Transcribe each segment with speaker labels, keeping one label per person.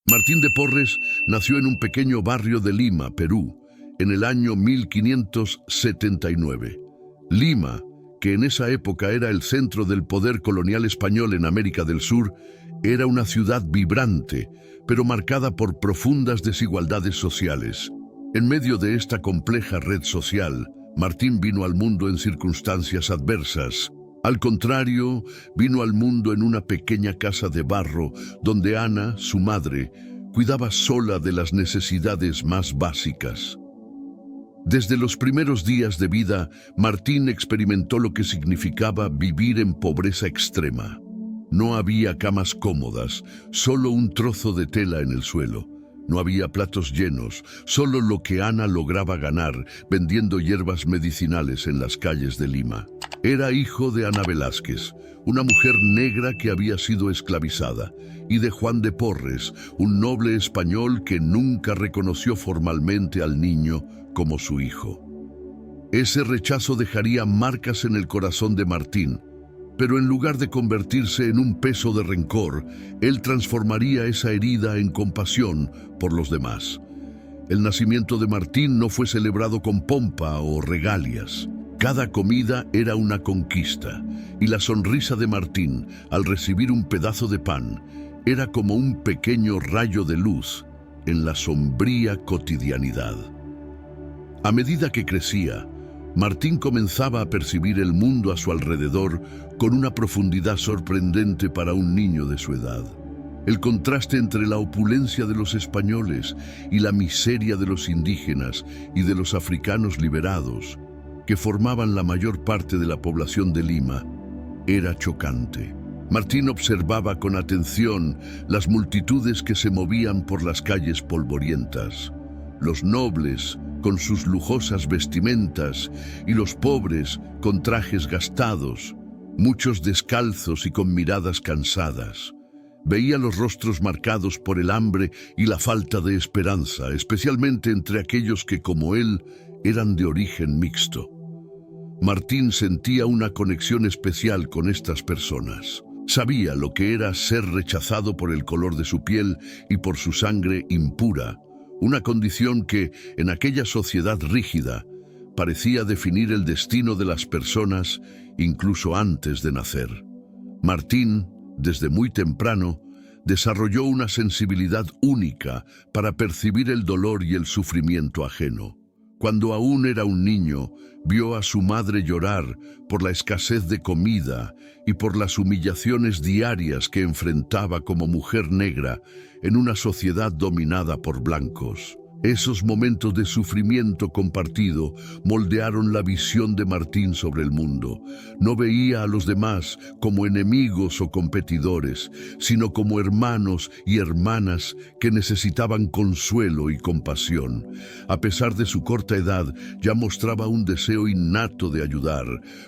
Speaker 1: Martín de Porres nació en un pequeño barrio de Lima, Perú, en el año 1579. Lima, que en esa época era el centro del poder colonial español en América del Sur, era una ciudad vibrante, pero marcada por profundas desigualdades sociales. En medio de esta compleja red social, Martín vino al mundo en circunstancias adversas. Al contrario, vino al mundo en una pequeña casa de barro, donde Ana, su madre, cuidaba sola de las necesidades más básicas. Desde los primeros días de vida, Martín experimentó lo que significaba vivir en pobreza extrema. No había camas cómodas, solo un trozo de tela en el suelo. No había platos llenos, solo lo que Ana lograba ganar vendiendo hierbas medicinales en las calles de Lima. Era hijo de Ana Velázquez, una mujer negra que había sido esclavizada, y de Juan de Porres, un noble español que nunca reconoció formalmente al niño como su hijo. Ese rechazo dejaría marcas en el corazón de Martín, pero en lugar de convertirse en un peso de rencor, él transformaría esa herida en compasión por los demás. El nacimiento de Martín no fue celebrado con pompa o regalias. Cada comida era una conquista, y la sonrisa de Martín, al recibir un pedazo de pan, era como un pequeño rayo de luz en la sombría cotidianidad. A medida que crecía, Martín comenzaba a percibir el mundo a su alrededor con una profundidad sorprendente para un niño de su edad. El contraste entre la opulencia de los españoles y la miseria de los indígenas y de los africanos liberados, que formaban la mayor parte de la población de Lima, era chocante. Martín observaba con atención las multitudes que se movían por las calles polvorientas, los nobles con sus lujosas vestimentas y los pobres con trajes gastados, muchos descalzos y con miradas cansadas. Veía los rostros marcados por el hambre y la falta de esperanza, especialmente entre aquellos que, como él, eran de origen mixto. Martín sentía una conexión especial con estas personas. Sabía lo que era ser rechazado por el color de su piel y por su sangre impura, una condición que, en aquella sociedad rígida, parecía definir el destino de las personas incluso antes de nacer. Martín, desde muy temprano, desarrolló una sensibilidad única para percibir el dolor y el sufrimiento ajeno. Cuando aún era un niño, vio a su madre llorar por la escasez de comida y por las humillaciones diarias que enfrentaba como mujer negra en una sociedad dominada por blancos. Esos momentos de sufrimiento compartido moldearon la visión de Martín sobre el mundo. No veía a los demás como enemigos o competidores, sino como hermanos y hermanas que necesitaban consuelo y compasión. A pesar de su corta edad, ya mostraba un deseo innato de ayudar,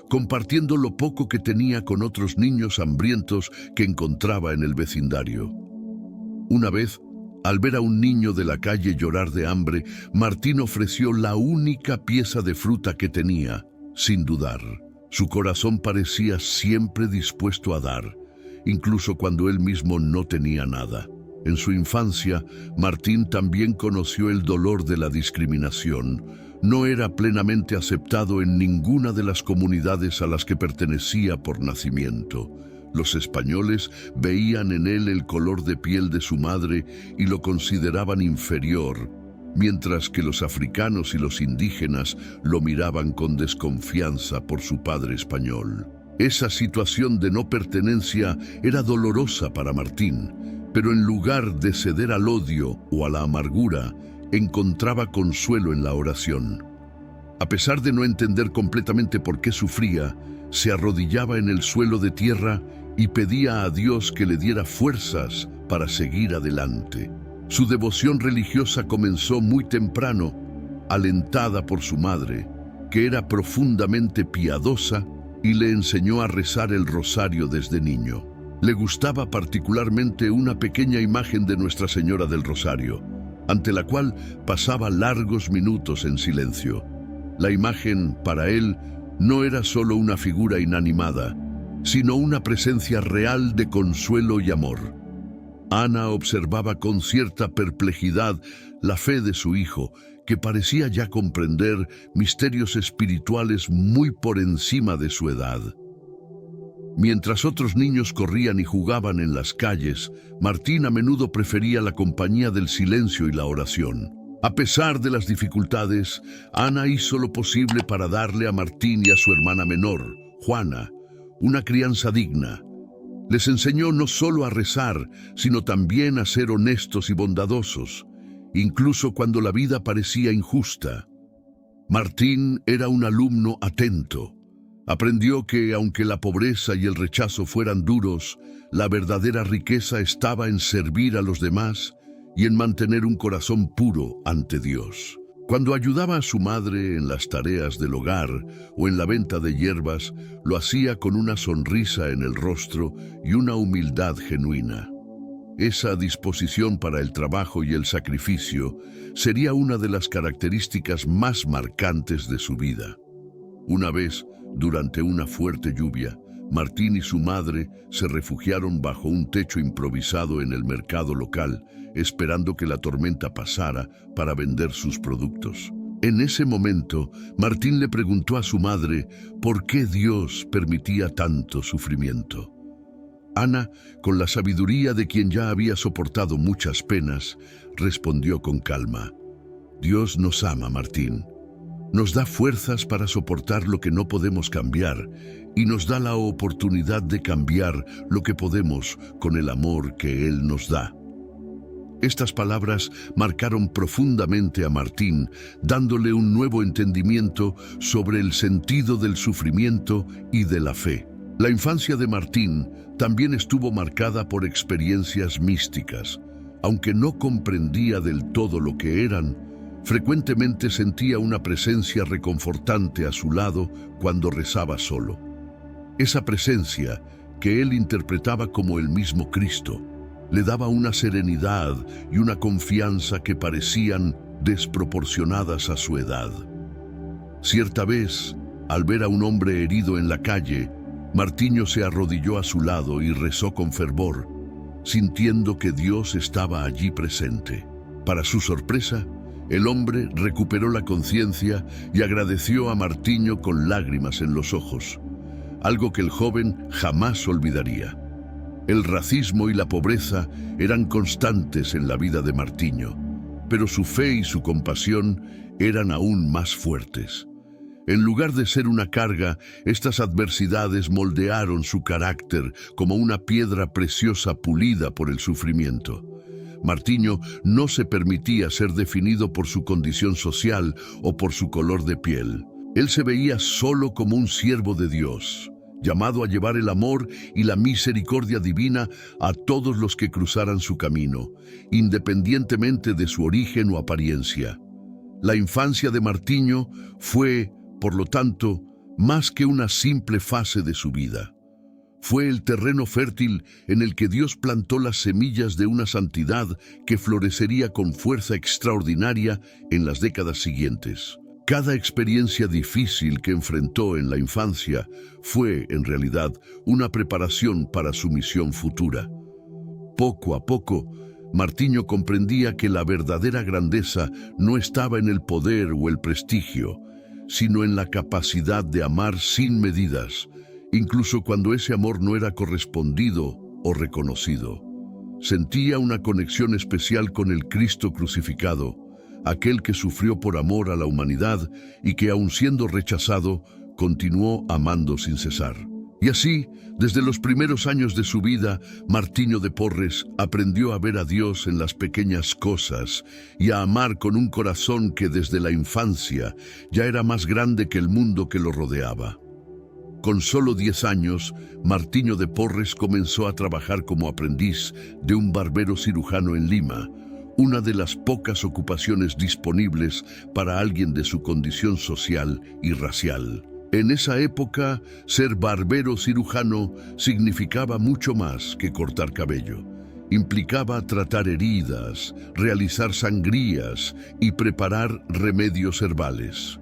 Speaker 1: compartiendo lo poco que tenía con otros niños hambrientos que encontraba en el vecindario. Una vez, al ver a un niño de la calle llorar de hambre, Martín ofreció la única pieza de fruta que tenía, sin dudar. Su corazón parecía siempre dispuesto a dar, incluso cuando él mismo no tenía nada. En su infancia, Martín también conoció el dolor de la discriminación. No era plenamente aceptado en ninguna de las comunidades a las que pertenecía por nacimiento. Los españoles veían en él el color de piel de su madre y lo consideraban inferior, mientras que los africanos y los indígenas lo miraban con desconfianza por su padre español. Esa situación de no pertenencia era dolorosa para Martín, pero en lugar de ceder al odio o a la amargura, encontraba consuelo en la oración. A pesar de no entender completamente por qué sufría, se arrodillaba en el suelo de tierra y pedía a Dios que le diera fuerzas para seguir adelante. Su devoción religiosa comenzó muy temprano, alentada por su madre, que era profundamente piadosa y le enseñó a rezar el rosario desde niño. Le gustaba particularmente una pequeña imagen de Nuestra Señora del Rosario, ante la cual pasaba largos minutos en silencio. La imagen, para él, no era solo una figura inanimada, sino una presencia real de consuelo y amor. Ana observaba con cierta perplejidad la fe de su hijo, que parecía ya comprender misterios espirituales muy por encima de su edad. Mientras otros niños corrían y jugaban en las calles, Martín a menudo prefería la compañía del silencio y la oración. A pesar de las dificultades, Ana hizo lo posible para darle a Martín y a su hermana menor, Juana, una crianza digna. Les enseñó no solo a rezar, sino también a ser honestos y bondadosos, incluso cuando la vida parecía injusta. Martín era un alumno atento. Aprendió que, aunque la pobreza y el rechazo fueran duros, la verdadera riqueza estaba en servir a los demás y en mantener un corazón puro ante Dios. Cuando ayudaba a su madre en las tareas del hogar o en la venta de hierbas, lo hacía con una sonrisa en el rostro y una humildad genuina. Esa disposición para el trabajo y el sacrificio sería una de las características más marcantes de su vida. Una vez, durante una fuerte lluvia, Martín y su madre se refugiaron bajo un techo improvisado en el mercado local, esperando que la tormenta pasara para vender sus productos. En ese momento, Martín le preguntó a su madre por qué Dios permitía tanto sufrimiento. Ana, con la sabiduría de quien ya había soportado muchas penas, respondió con calma: Dios nos ama, Martín. Nos da fuerzas para soportar lo que no podemos cambiar y nos da la oportunidad de cambiar lo que podemos con el amor que Él nos da. Estas palabras marcaron profundamente a Martín, dándole un nuevo entendimiento sobre el sentido del sufrimiento y de la fe. La infancia de Martín también estuvo marcada por experiencias místicas. Aunque no comprendía del todo lo que eran, frecuentemente sentía una presencia reconfortante a su lado cuando rezaba solo. Esa presencia, que él interpretaba como el mismo Cristo, le daba una serenidad y una confianza que parecían desproporcionadas a su edad. Cierta vez, al ver a un hombre herido en la calle, Martiño se arrodilló a su lado y rezó con fervor, sintiendo que Dios estaba allí presente. Para su sorpresa, el hombre recuperó la conciencia y agradeció a Martiño con lágrimas en los ojos, algo que el joven jamás olvidaría. El racismo y la pobreza eran constantes en la vida de Martiño, pero su fe y su compasión eran aún más fuertes. En lugar de ser una carga, estas adversidades moldearon su carácter como una piedra preciosa pulida por el sufrimiento. Martiño no se permitía ser definido por su condición social o por su color de piel. Él se veía solo como un siervo de Dios, llamado a llevar el amor y la misericordia divina a todos los que cruzaran su camino, independientemente de su origen o apariencia. La infancia de Martiño fue, por lo tanto, más que una simple fase de su vida. Fue el terreno fértil en el que Dios plantó las semillas de una santidad que florecería con fuerza extraordinaria en las décadas siguientes. Cada experiencia difícil que enfrentó en la infancia fue, en realidad, una preparación para su misión futura. Poco a poco, Martiño comprendía que la verdadera grandeza no estaba en el poder o el prestigio, sino en la capacidad de amar sin medidas, incluso cuando ese amor no era correspondido o reconocido. Sentía una conexión especial con el Cristo crucificado, aquel que sufrió por amor a la humanidad y que, aun siendo rechazado, continuó amando sin cesar. Y así, desde los primeros años de su vida, Martiño de Porres aprendió a ver a Dios en las pequeñas cosas y a amar con un corazón que desde la infancia ya era más grande que el mundo que lo rodeaba. Con solo 10 años, Martiño de Porres comenzó a trabajar como aprendiz de un barbero cirujano en Lima, una de las pocas ocupaciones disponibles para alguien de su condición social y racial. En esa época, ser barbero cirujano significaba mucho más que cortar cabello. Implicaba tratar heridas, realizar sangrías y preparar remedios herbales.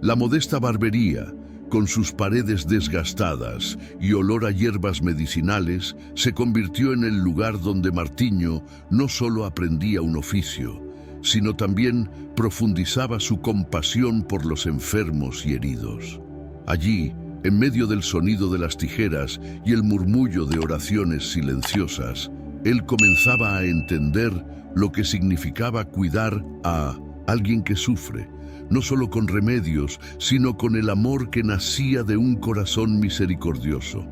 Speaker 1: La modesta barbería, con sus paredes desgastadas y olor a hierbas medicinales, se convirtió en el lugar donde Martiño no solo aprendía un oficio, sino también profundizaba su compasión por los enfermos y heridos. Allí, en medio del sonido de las tijeras y el murmullo de oraciones silenciosas, él comenzaba a entender lo que significaba cuidar a alguien que sufre, no solo con remedios, sino con el amor que nacía de un corazón misericordioso.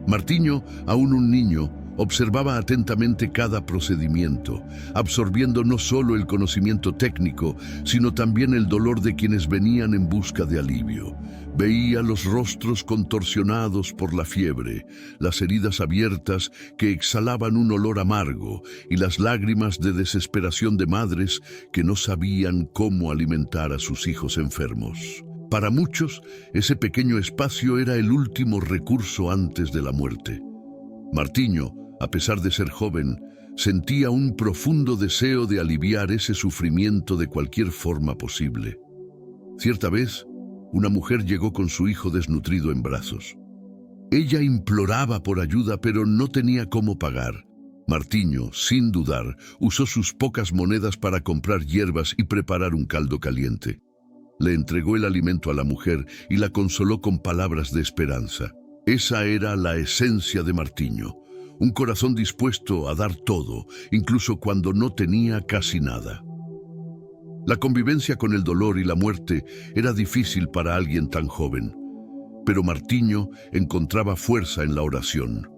Speaker 1: Martiño, aún un niño, observaba atentamente cada procedimiento, absorbiendo no solo el conocimiento técnico, sino también el dolor de quienes venían en busca de alivio. Veía los rostros contorsionados por la fiebre, las heridas abiertas que exhalaban un olor amargo y las lágrimas de desesperación de madres que no sabían cómo alimentar a sus hijos enfermos. Para muchos, ese pequeño espacio era el último recurso antes de la muerte. Martiño, a pesar de ser joven, sentía un profundo deseo de aliviar ese sufrimiento de cualquier forma posible. Cierta vez, una mujer llegó con su hijo desnutrido en brazos. Ella imploraba por ayuda, pero no tenía cómo pagar. Martiño, sin dudar, usó sus pocas monedas para comprar hierbas y preparar un caldo caliente. Le entregó el alimento a la mujer y la consoló con palabras de esperanza. Esa era la esencia de Martiño, un corazón dispuesto a dar todo, incluso cuando no tenía casi nada. La convivencia con el dolor y la muerte era difícil para alguien tan joven, pero Martiño encontraba fuerza en la oración.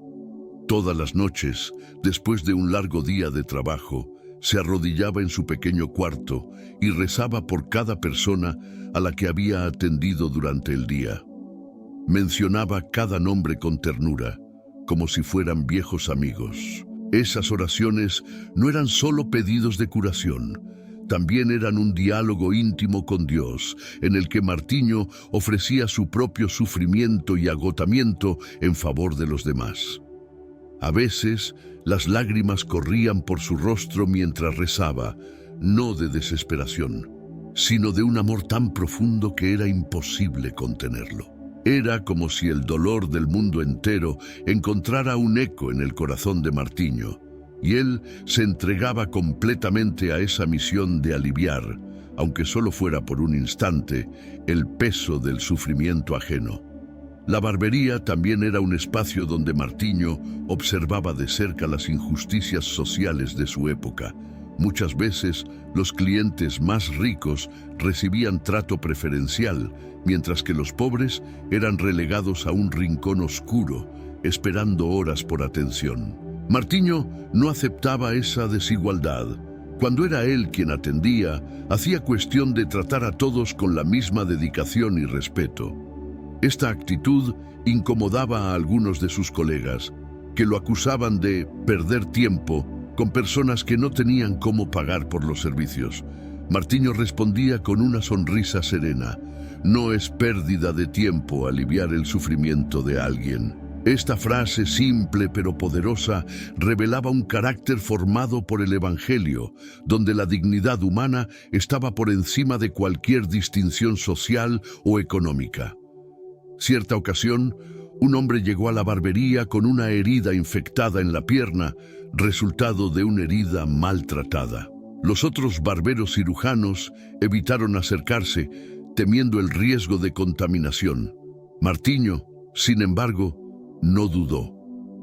Speaker 1: Todas las noches, después de un largo día de trabajo, se arrodillaba en su pequeño cuarto y rezaba por cada persona a la que había atendido durante el día. Mencionaba cada nombre con ternura, como si fueran viejos amigos. Esas oraciones no eran solo pedidos de curación, también eran un diálogo íntimo con Dios, en el que Martiño ofrecía su propio sufrimiento y agotamiento en favor de los demás. A veces, las lágrimas corrían por su rostro mientras rezaba, no de desesperación, sino de un amor tan profundo que era imposible contenerlo. Era como si el dolor del mundo entero encontrara un eco en el corazón de Martiño, y él se entregaba completamente a esa misión de aliviar, aunque solo fuera por un instante, el peso del sufrimiento ajeno. La barbería también era un espacio donde Martiño observaba de cerca las injusticias sociales de su época. Muchas veces, los clientes más ricos recibían trato preferencial, mientras que los pobres eran relegados a un rincón oscuro, esperando horas por atención. Martiño no aceptaba esa desigualdad. Cuando era él quien atendía, hacía cuestión de tratar a todos con la misma dedicación y respeto. Esta actitud incomodaba a algunos de sus colegas, que lo acusaban de perder tiempo con personas que no tenían cómo pagar por los servicios. Martiño respondía con una sonrisa serena: no es pérdida de tiempo aliviar el sufrimiento de alguien. Esta frase simple pero poderosa revelaba un carácter formado por el Evangelio, donde la dignidad humana estaba por encima de cualquier distinción social o económica. Cierta ocasión, un hombre llegó a la barbería con una herida infectada en la pierna, resultado de una herida maltratada. Los otros barberos cirujanos evitaron acercarse, temiendo el riesgo de contaminación. Martiño, sin embargo, no dudó.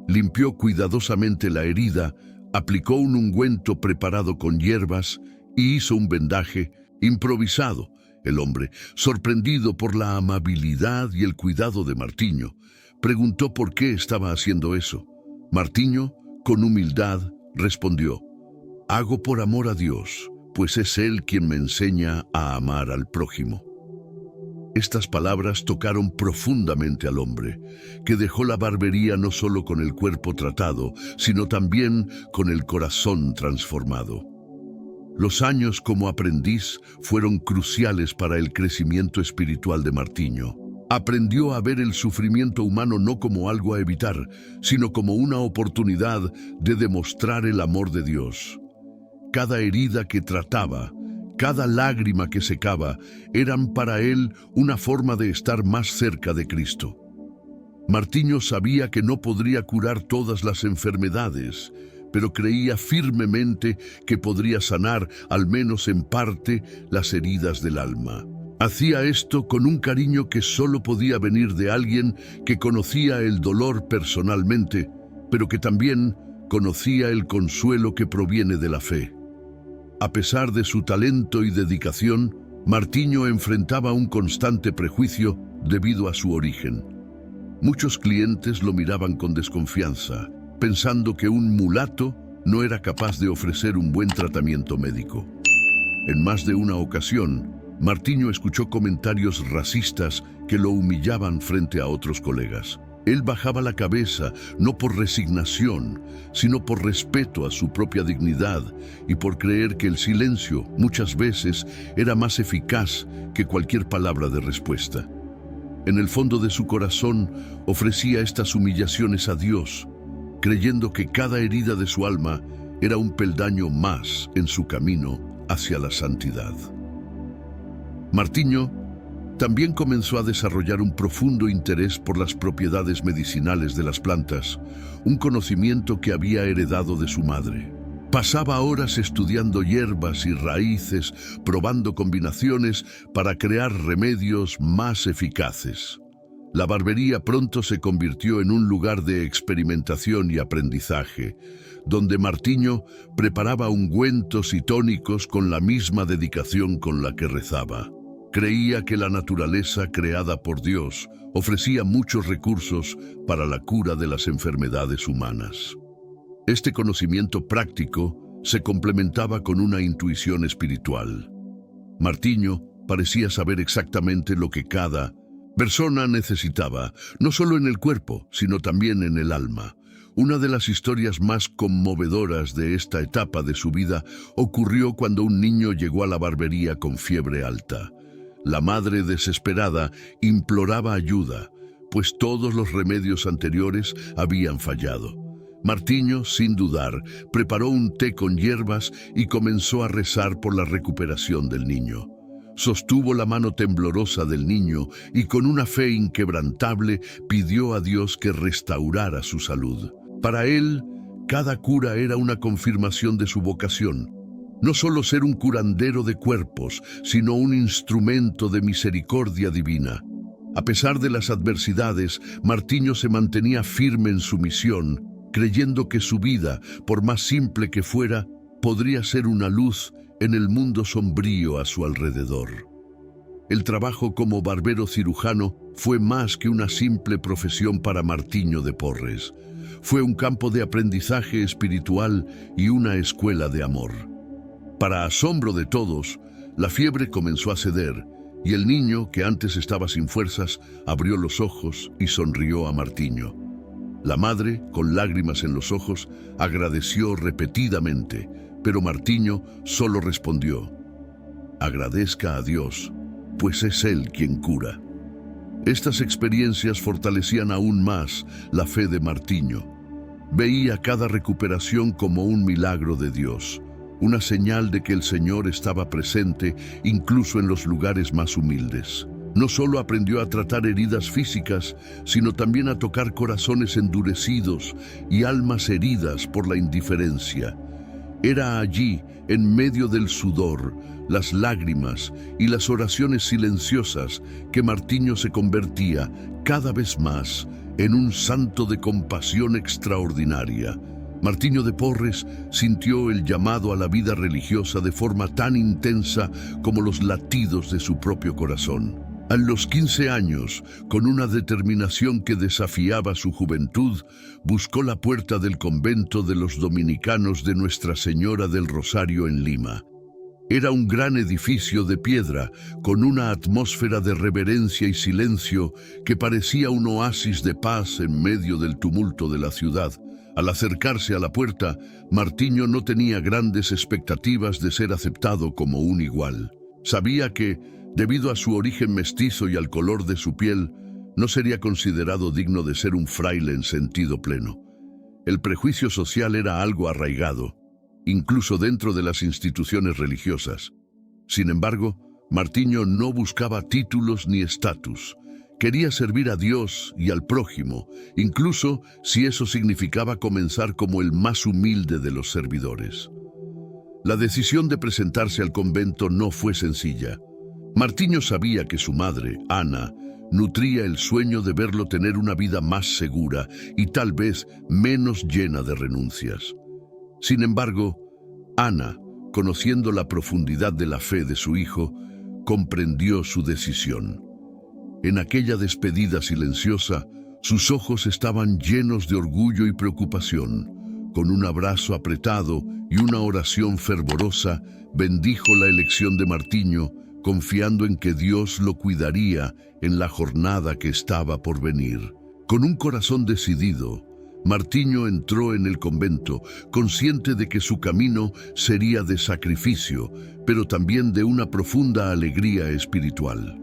Speaker 1: Limpió cuidadosamente la herida, aplicó un ungüento preparado con hierbas y hizo un vendaje improvisado. El hombre, sorprendido por la amabilidad y el cuidado de Martiño, preguntó por qué estaba haciendo eso. Martiño, con humildad, respondió: hago por amor a Dios, pues es Él quien me enseña a amar al prójimo. Estas palabras tocaron profundamente al hombre, que dejó la barbería no solo con el cuerpo tratado, sino también con el corazón transformado. Los años como aprendiz fueron cruciales para el crecimiento espiritual de Martiño. Aprendió a ver el sufrimiento humano no como algo a evitar, sino como una oportunidad de demostrar el amor de Dios. Cada herida que trataba, Cada lágrima que secaba eran para él una forma de estar más cerca de Cristo. Martiño sabía que no podría curar todas las enfermedades, pero creía firmemente que podría sanar, al menos en parte, las heridas del alma. Hacía esto con un cariño que solo podía venir de alguien que conocía el dolor personalmente, pero que también conocía el consuelo que proviene de la fe. A pesar de su talento y dedicación, Martiño enfrentaba un constante prejuicio debido a su origen. Muchos clientes lo miraban con desconfianza, pensando que un mulato no era capaz de ofrecer un buen tratamiento médico. En más de una ocasión, Martiño escuchó comentarios racistas que lo humillaban frente a otros colegas. Él bajaba la cabeza no por resignación, sino por respeto a su propia dignidad y por creer que el silencio muchas veces era más eficaz que cualquier palabra de respuesta. En el fondo de su corazón ofrecía estas humillaciones a Dios, creyendo que cada herida de su alma era un peldaño más en su camino hacia la santidad. Martiño también comenzó a desarrollar un profundo interés por las propiedades medicinales de las plantas, un conocimiento que había heredado de su madre. Pasaba horas estudiando hierbas y raíces, probando combinaciones para crear remedios más eficaces. La barbería pronto se convirtió en un lugar de experimentación y aprendizaje, donde Martiño preparaba ungüentos y tónicos con la misma dedicación con la que rezaba. Creía que la naturaleza creada por Dios ofrecía muchos recursos para la cura de las enfermedades humanas. Este conocimiento práctico se complementaba con una intuición espiritual. Martiño parecía saber exactamente lo que cada persona necesitaba, no solo en el cuerpo, sino también en el alma. Una de las historias más conmovedoras de esta etapa de su vida ocurrió cuando un niño llegó a la barbería con fiebre alta. La madre, desesperada, imploraba ayuda, pues todos los remedios anteriores habían fallado. Martiño, sin dudar, preparó un té con hierbas y comenzó a rezar por la recuperación del niño. Sostuvo la mano temblorosa del niño y con una fe inquebrantable pidió a Dios que restaurara su salud. Para él, cada cura era una confirmación de su vocación. No solo ser un curandero de cuerpos, sino un instrumento de misericordia divina. A pesar de las adversidades, Martiño se mantenía firme en su misión, creyendo que su vida, por más simple que fuera, podría ser una luz en el mundo sombrío a su alrededor. El trabajo como barbero cirujano fue más que una simple profesión para Martiño de Porres. Fue un campo de aprendizaje espiritual y una escuela de amor. Para asombro de todos, la fiebre comenzó a ceder y el niño, que antes estaba sin fuerzas, abrió los ojos y sonrió a Martiño. La madre, con lágrimas en los ojos, agradeció repetidamente, pero Martiño solo respondió: agradezca a Dios, pues es Él quien cura. Estas experiencias fortalecían aún más la fe de Martiño. Veía cada recuperación como un milagro de Dios, una señal de que el Señor estaba presente incluso en los lugares más humildes. No solo aprendió a tratar heridas físicas, sino también a tocar corazones endurecidos y almas heridas por la indiferencia. Era allí, en medio del sudor, las lágrimas y las oraciones silenciosas, que Martiño se convertía cada vez más en un santo de compasión extraordinaria. Martiño de Porres sintió el llamado a la vida religiosa de forma tan intensa como los latidos de su propio corazón. A los 15 años, con una determinación que desafiaba su juventud, buscó la puerta del convento de los dominicanos de Nuestra Señora del Rosario en Lima. Era un gran edificio de piedra, con una atmósfera de reverencia y silencio que parecía un oasis de paz en medio del tumulto de la ciudad. Al acercarse a la puerta, Martiño no tenía grandes expectativas de ser aceptado como un igual. Sabía que, debido a su origen mestizo y al color de su piel, no sería considerado digno de ser un fraile en sentido pleno. El prejuicio social era algo arraigado, incluso dentro de las instituciones religiosas. Sin embargo, Martiño no buscaba títulos ni estatus. Quería servir a Dios y al prójimo, incluso si eso significaba comenzar como el más humilde de los servidores. La decisión de presentarse al convento no fue sencilla. Martiño sabía que su madre, Ana, nutría el sueño de verlo tener una vida más segura y tal vez menos llena de renuncias. Sin embargo, Ana, conociendo la profundidad de la fe de su hijo, comprendió su decisión. En aquella despedida silenciosa, sus ojos estaban llenos de orgullo y preocupación. Con un abrazo apretado y una oración fervorosa, bendijo la elección de Martiño, confiando en que Dios lo cuidaría en la jornada que estaba por venir. Con un corazón decidido, Martiño entró en el convento, consciente de que su camino sería de sacrificio, pero también de una profunda alegría espiritual.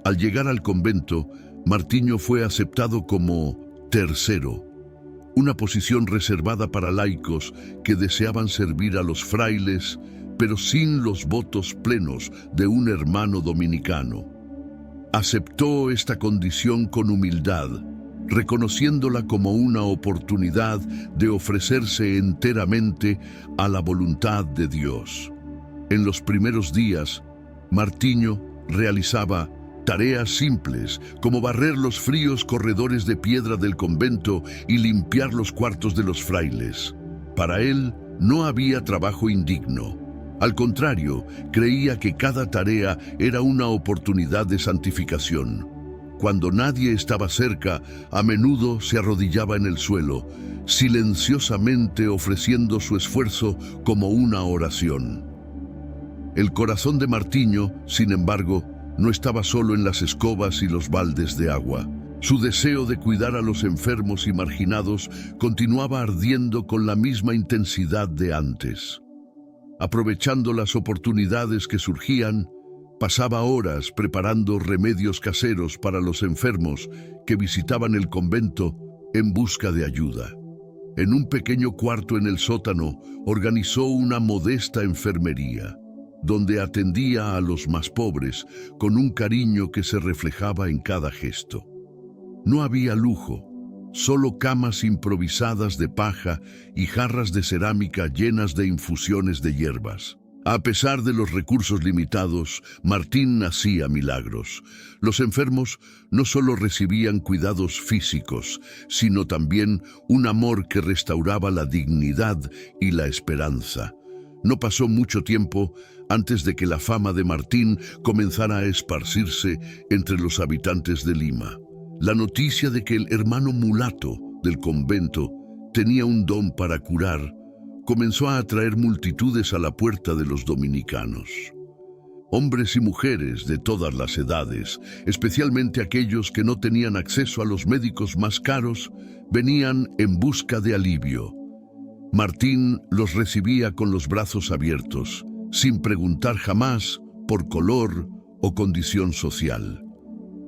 Speaker 1: Al llegar al convento, Martiño fue aceptado como tercero, una posición reservada para laicos que deseaban servir a los frailes, pero sin los votos plenos de un hermano dominicano. Aceptó esta condición con humildad, reconociéndola como una oportunidad de ofrecerse enteramente a la voluntad de Dios. En los primeros días, Martiño realizaba tareas simples, como barrer los fríos corredores de piedra del convento y limpiar los cuartos de los frailes. Para él, no había trabajo indigno. Al contrario, creía que cada tarea era una oportunidad de santificación. Cuando nadie estaba cerca, a menudo se arrodillaba en el suelo, silenciosamente ofreciendo su esfuerzo como una oración. El corazón de Martiño, sin embargo, no estaba solo en las escobas y los baldes de agua. Su deseo de cuidar a los enfermos y marginados continuaba ardiendo con la misma intensidad de antes. Aprovechando las oportunidades que surgían, pasaba horas preparando remedios caseros para los enfermos que visitaban el convento en busca de ayuda. En un pequeño cuarto en el sótano, organizó una modesta enfermería, donde atendía a los más pobres con un cariño que se reflejaba en cada gesto. No había lujo, solo camas improvisadas de paja y jarras de cerámica llenas de infusiones de hierbas. A pesar de los recursos limitados, Martín hacía milagros. Los enfermos no solo recibían cuidados físicos, sino también un amor que restauraba la dignidad y la esperanza. No pasó mucho tiempo antes de que la fama de Martín comenzara a esparcirse entre los habitantes de Lima. La noticia de que el hermano mulato del convento tenía un don para curar comenzó a atraer multitudes a la puerta de los dominicanos. Hombres y mujeres de todas las edades, especialmente aquellos que no tenían acceso a los médicos más caros, venían en busca de alivio. Martín los recibía con los brazos abiertos, sin preguntar jamás por color o condición social.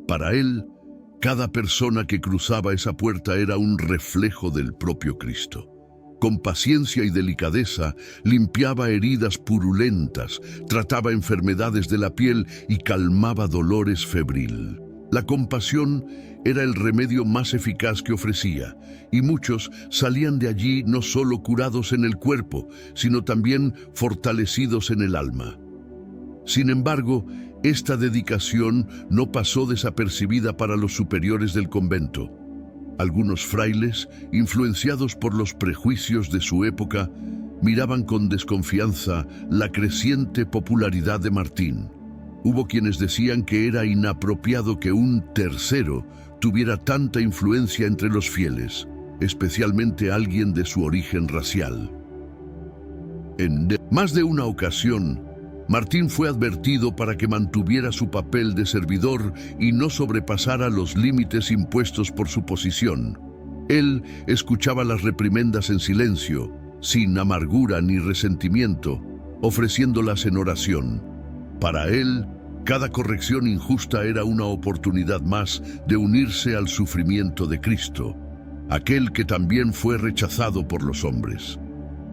Speaker 1: Para él, cada persona que cruzaba esa puerta era un reflejo del propio Cristo. Con paciencia y delicadeza, limpiaba heridas purulentas, trataba enfermedades de la piel y calmaba dolores febril. La compasión era el remedio más eficaz que ofrecía, y muchos salían de allí no solo curados en el cuerpo, sino también fortalecidos en el alma. Sin embargo, esta dedicación no pasó desapercibida para los superiores del convento. Algunos frailes, influenciados por los prejuicios de su época, miraban con desconfianza la creciente popularidad de Martín. Hubo quienes decían que era inapropiado que un tercero tuviera tanta influencia entre los fieles, especialmente alguien de su origen racial. En más de una ocasión, Martín fue advertido para que mantuviera su papel de servidor y no sobrepasara los límites impuestos por su posición. Él escuchaba las reprimendas en silencio, sin amargura ni resentimiento, ofreciéndolas en oración. Para él, cada corrección injusta era una oportunidad más de unirse al sufrimiento de Cristo, aquel que también fue rechazado por los hombres.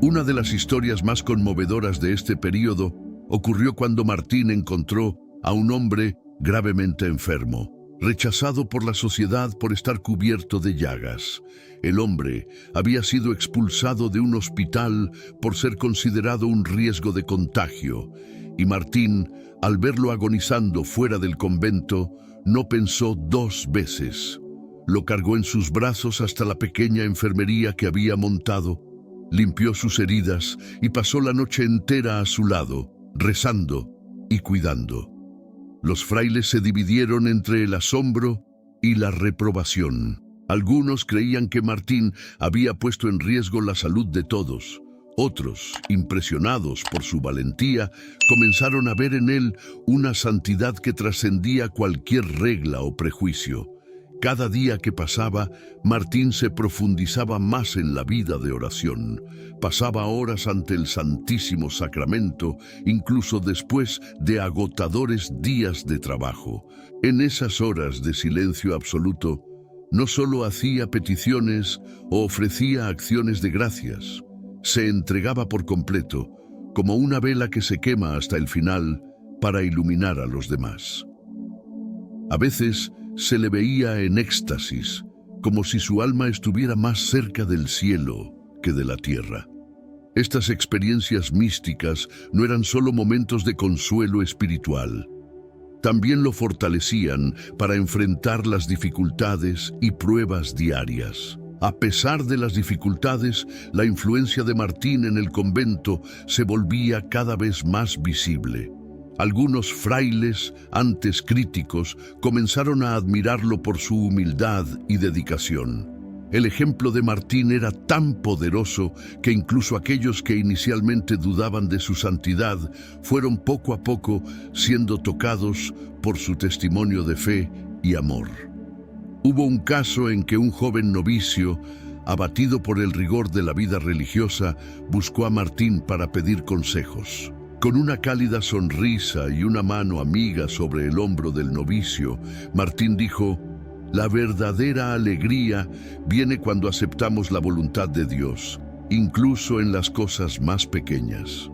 Speaker 1: Una de las historias más conmovedoras de este período ocurrió cuando Martín encontró a un hombre gravemente enfermo, rechazado por la sociedad por estar cubierto de llagas. El hombre había sido expulsado de un hospital por ser considerado un riesgo de contagio, y Martín, al verlo agonizando fuera del convento, no pensó dos veces. Lo cargó en sus brazos hasta la pequeña enfermería que había montado, limpió sus heridas y pasó la noche entera a su lado, rezando y cuidando. Los frailes se dividieron entre el asombro y la reprobación. Algunos creían que Martín había puesto en riesgo la salud de todos. Otros, impresionados por su valentía, comenzaron a ver en él una santidad que trascendía cualquier regla o prejuicio. Cada día que pasaba, Martín se profundizaba más en la vida de oración. Pasaba horas ante el Santísimo Sacramento, incluso después de agotadores días de trabajo. En esas horas de silencio absoluto, no solo hacía peticiones o ofrecía acciones de gracias, se entregaba por completo, como una vela que se quema hasta el final para iluminar a los demás. A veces se le veía en éxtasis, como si su alma estuviera más cerca del cielo que de la tierra. Estas experiencias místicas no eran solo momentos de consuelo espiritual, también lo fortalecían para enfrentar las dificultades y pruebas diarias. A pesar de las dificultades, la influencia de Martín en el convento se volvía cada vez más visible. Algunos frailes, antes críticos, comenzaron a admirarlo por su humildad y dedicación. El ejemplo de Martín era tan poderoso que incluso aquellos que inicialmente dudaban de su santidad fueron poco a poco siendo tocados por su testimonio de fe y amor. Hubo un caso en que un joven novicio, abatido por el rigor de la vida religiosa, buscó a Martín para pedir consejos. Con una cálida sonrisa y una mano amiga sobre el hombro del novicio, Martín dijo: «La verdadera alegría viene cuando aceptamos la voluntad de Dios, incluso en las cosas más pequeñas».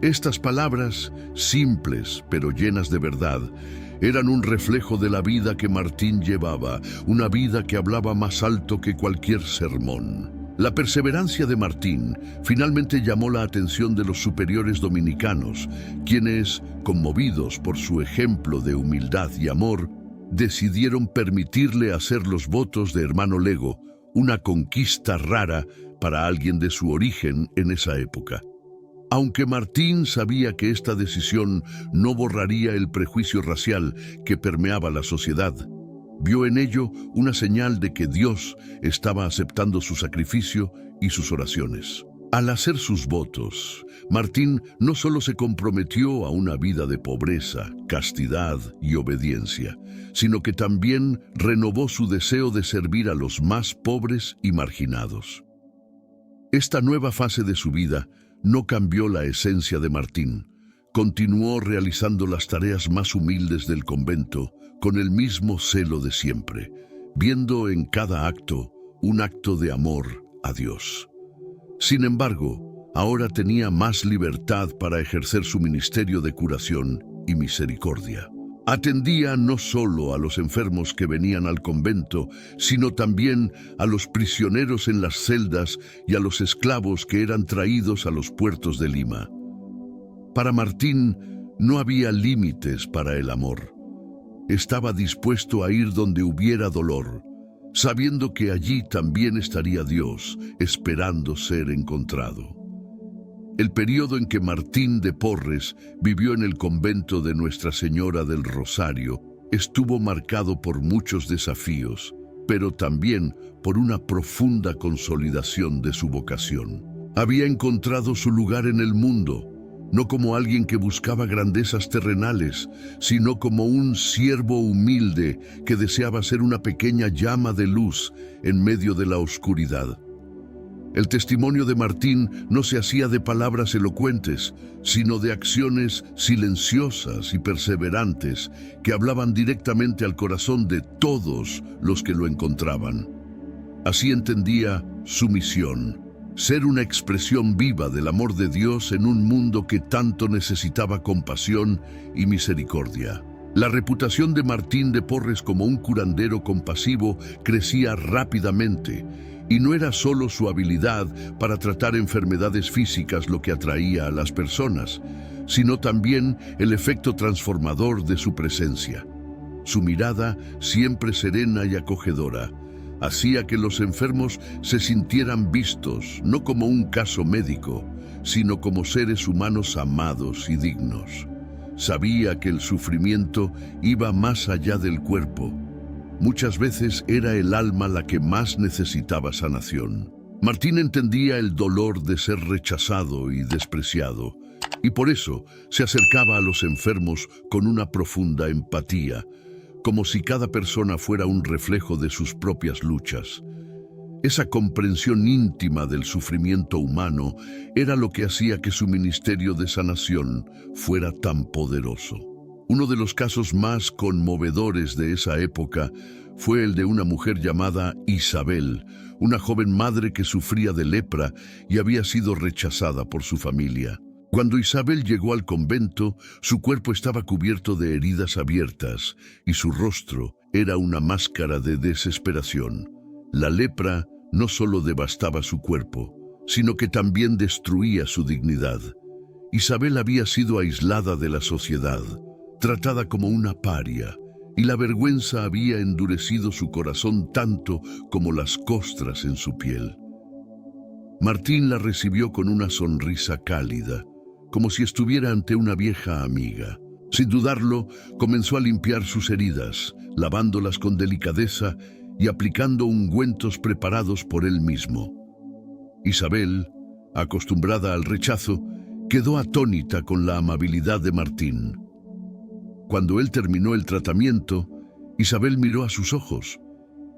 Speaker 1: Estas palabras, simples pero llenas de verdad, eran un reflejo de la vida que Martín llevaba, una vida que hablaba más alto que cualquier sermón. La perseverancia de Martín finalmente llamó la atención de los superiores dominicanos, quienes, conmovidos por su ejemplo de humildad y amor, decidieron permitirle hacer los votos de hermano lego, una conquista rara para alguien de su origen en esa época. Aunque Martín sabía que esta decisión no borraría el prejuicio racial que permeaba la sociedad, vio en ello una señal de que Dios estaba aceptando su sacrificio y sus oraciones. Al hacer sus votos, Martín no solo se comprometió a una vida de pobreza, castidad y obediencia, sino que también renovó su deseo de servir a los más pobres y marginados. Esta nueva fase de su vida no cambió la esencia de Martín. Continuó realizando las tareas más humildes del convento con el mismo celo de siempre, viendo en cada acto un acto de amor a Dios. Sin embargo, ahora tenía más libertad para ejercer su ministerio de curación y misericordia. Atendía no solo a los enfermos que venían al convento, sino también a los prisioneros en las celdas y a los esclavos que eran traídos a los puertos de Lima. Para Martín no había límites para el amor. Estaba dispuesto a ir donde hubiera dolor, sabiendo que allí también estaría Dios, esperando ser encontrado. El periodo en que Martín de Porres vivió en el convento de Nuestra Señora del Rosario estuvo marcado por muchos desafíos, pero también por una profunda consolidación de su vocación. Había encontrado su lugar en el mundo, no como alguien que buscaba grandezas terrenales, sino como un siervo humilde que deseaba ser una pequeña llama de luz en medio de la oscuridad. El testimonio de Martín no se hacía de palabras elocuentes, sino de acciones silenciosas y perseverantes que hablaban directamente al corazón de todos los que lo encontraban. Así entendía su misión: ser una expresión viva del amor de Dios en un mundo que tanto necesitaba compasión y misericordia. La reputación de Martín de Porres como un curandero compasivo crecía rápidamente, y no era solo su habilidad para tratar enfermedades físicas lo que atraía a las personas, sino también el efecto transformador de su presencia. Su mirada, siempre serena y acogedora, hacía que los enfermos se sintieran vistos, no como un caso médico, sino como seres humanos amados y dignos. Sabía que el sufrimiento iba más allá del cuerpo. Muchas veces era el alma la que más necesitaba sanación. Martín entendía el dolor de ser rechazado y despreciado, y por eso se acercaba a los enfermos con una profunda empatía, como si cada persona fuera un reflejo de sus propias luchas. Esa comprensión íntima del sufrimiento humano era lo que hacía que su ministerio de sanación fuera tan poderoso. Uno de los casos más conmovedores de esa época fue el de una mujer llamada Isabel, una joven madre que sufría de lepra y había sido rechazada por su familia. Cuando Isabel llegó al convento, su cuerpo estaba cubierto de heridas abiertas y su rostro era una máscara de desesperación. La lepra no solo devastaba su cuerpo, sino que también destruía su dignidad. Isabel había sido aislada de la sociedad, tratada como una paria, y la vergüenza había endurecido su corazón tanto como las costras en su piel. Martín la recibió con una sonrisa cálida, como si estuviera ante una vieja amiga. Sin dudarlo, comenzó a limpiar sus heridas, lavándolas con delicadeza y aplicando ungüentos preparados por él mismo. Isabel, acostumbrada al rechazo, quedó atónita con la amabilidad de Martín. Cuando él terminó el tratamiento, Isabel miró a sus ojos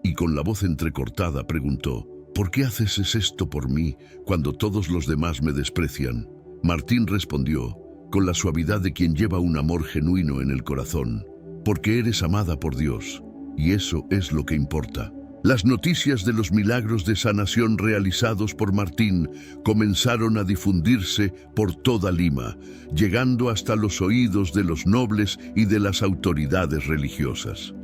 Speaker 1: y con la voz entrecortada preguntó: ¿por qué haces esto por mí cuando todos los demás me desprecian? Martín respondió, con la suavidad de quien lleva un amor genuino en el corazón: porque eres amada por Dios, y eso es lo que importa. Las noticias de los milagros de sanación realizados por Martín comenzaron a difundirse por toda Lima, llegando hasta los oídos de los nobles y de las autoridades religiosas.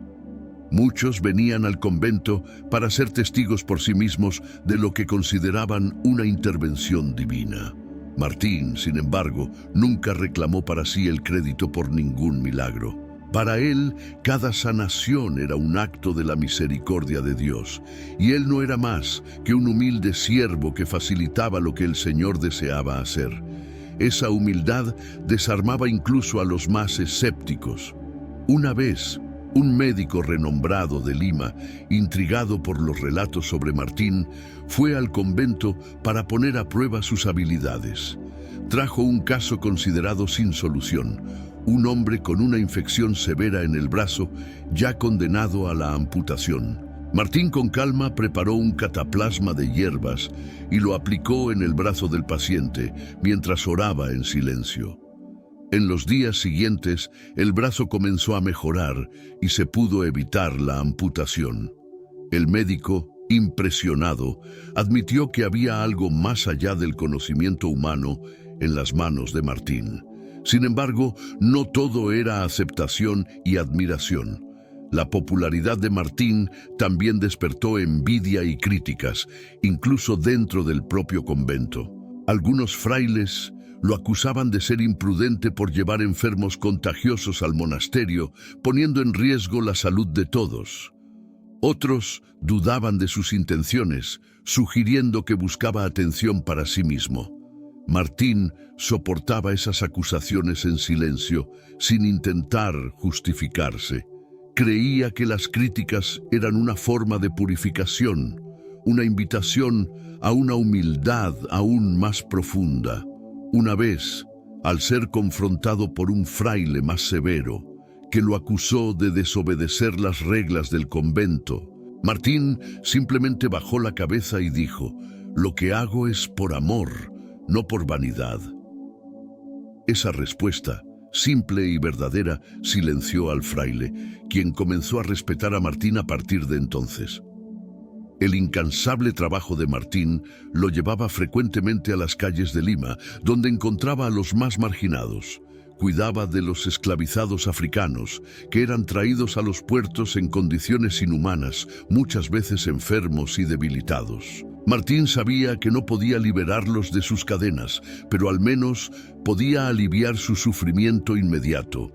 Speaker 1: Muchos venían al convento para ser testigos por sí mismos de lo que consideraban una intervención divina. Martín, sin embargo, nunca reclamó para sí el crédito por ningún milagro. Para él, cada sanación era un acto de la misericordia de Dios, y él no era más que un humilde siervo que facilitaba lo que el Señor deseaba hacer. Esa humildad desarmaba incluso a los más escépticos. Una vez, un médico renombrado de Lima, intrigado por los relatos sobre Martín, fue al convento para poner a prueba sus habilidades. Trajo un caso considerado sin solución: un hombre con una infección severa en el brazo, ya condenado a la amputación. Martín con calma preparó un cataplasma de hierbas y lo aplicó en el brazo del paciente mientras oraba en silencio. En los días siguientes, el brazo comenzó a mejorar y se pudo evitar la amputación. El médico, impresionado, admitió que había algo más allá del conocimiento humano en las manos de Martín. Sin embargo, no todo era aceptación y admiración. La popularidad de Martín también despertó envidia y críticas, incluso dentro del propio convento. Algunos frailes lo acusaban de ser imprudente por llevar enfermos contagiosos al monasterio, poniendo en riesgo la salud de todos. Otros dudaban de sus intenciones, sugiriendo que buscaba atención para sí mismo. Martín soportaba esas acusaciones en silencio, sin intentar justificarse. Creía que las críticas eran una forma de purificación, una invitación a una humildad aún más profunda. Una vez, al ser confrontado por un fraile más severo, que lo acusó de desobedecer las reglas del convento, Martín simplemente bajó la cabeza y dijo: «Lo que hago es por amor, no por vanidad». Esa respuesta, simple y verdadera, silenció al fraile, quien comenzó a respetar a Martín a partir de entonces. El incansable trabajo de Martín lo llevaba frecuentemente a las calles de Lima, donde encontraba a los más marginados. Cuidaba de los esclavizados africanos, que eran traídos a los puertos en condiciones inhumanas, muchas veces enfermos y debilitados. Martín sabía que no podía liberarlos de sus cadenas, pero al menos podía aliviar su sufrimiento inmediato.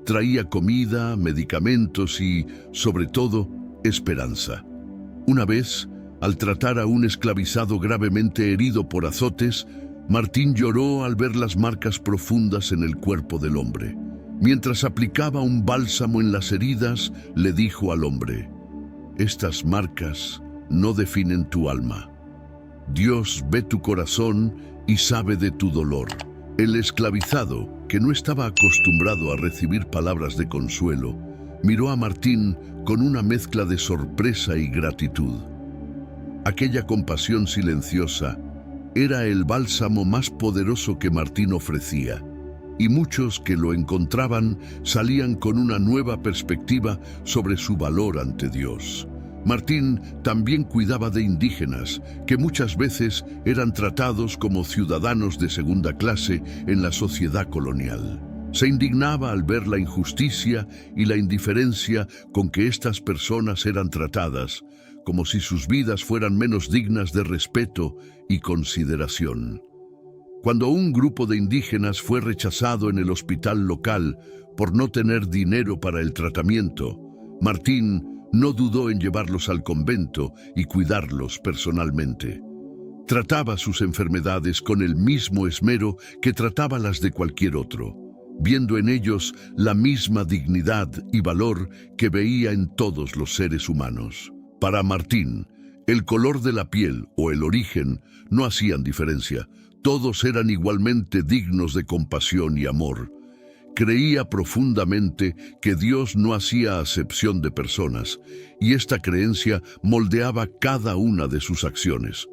Speaker 1: Traía comida, medicamentos y, sobre todo, esperanza. Una vez, al tratar a un esclavizado gravemente herido por azotes, Martín lloró al ver las marcas profundas en el cuerpo del hombre. Mientras aplicaba un bálsamo en las heridas, le dijo al hombre: «Estas marcas no definen tu alma. Dios ve tu corazón y sabe de tu dolor». El esclavizado, que no estaba acostumbrado a recibir palabras de consuelo, miró a Martín con una mezcla de sorpresa y gratitud. Aquella compasión silenciosa era el bálsamo más poderoso que Martín ofrecía, y muchos que lo encontraban salían con una nueva perspectiva sobre su valor ante Dios. Martín también cuidaba de indígenas, que muchas veces eran tratados como ciudadanos de segunda clase en la sociedad colonial. Se indignaba al ver la injusticia y la indiferencia con que estas personas eran tratadas, como si sus vidas fueran menos dignas de respeto y consideración. Cuando un grupo de indígenas fue rechazado en el hospital local por no tener dinero para el tratamiento, Martín no dudó en llevarlos al convento y cuidarlos personalmente. Trataba sus enfermedades con el mismo esmero que trataba las de cualquier otro, viendo en ellos la misma dignidad y valor que veía en todos los seres humanos. Para Martín, el color de la piel o el origen no hacían diferencia. Todos eran igualmente dignos de compasión y amor. Creía profundamente que Dios no hacía acepción de personas, y esta creencia moldeaba cada una de sus acciones.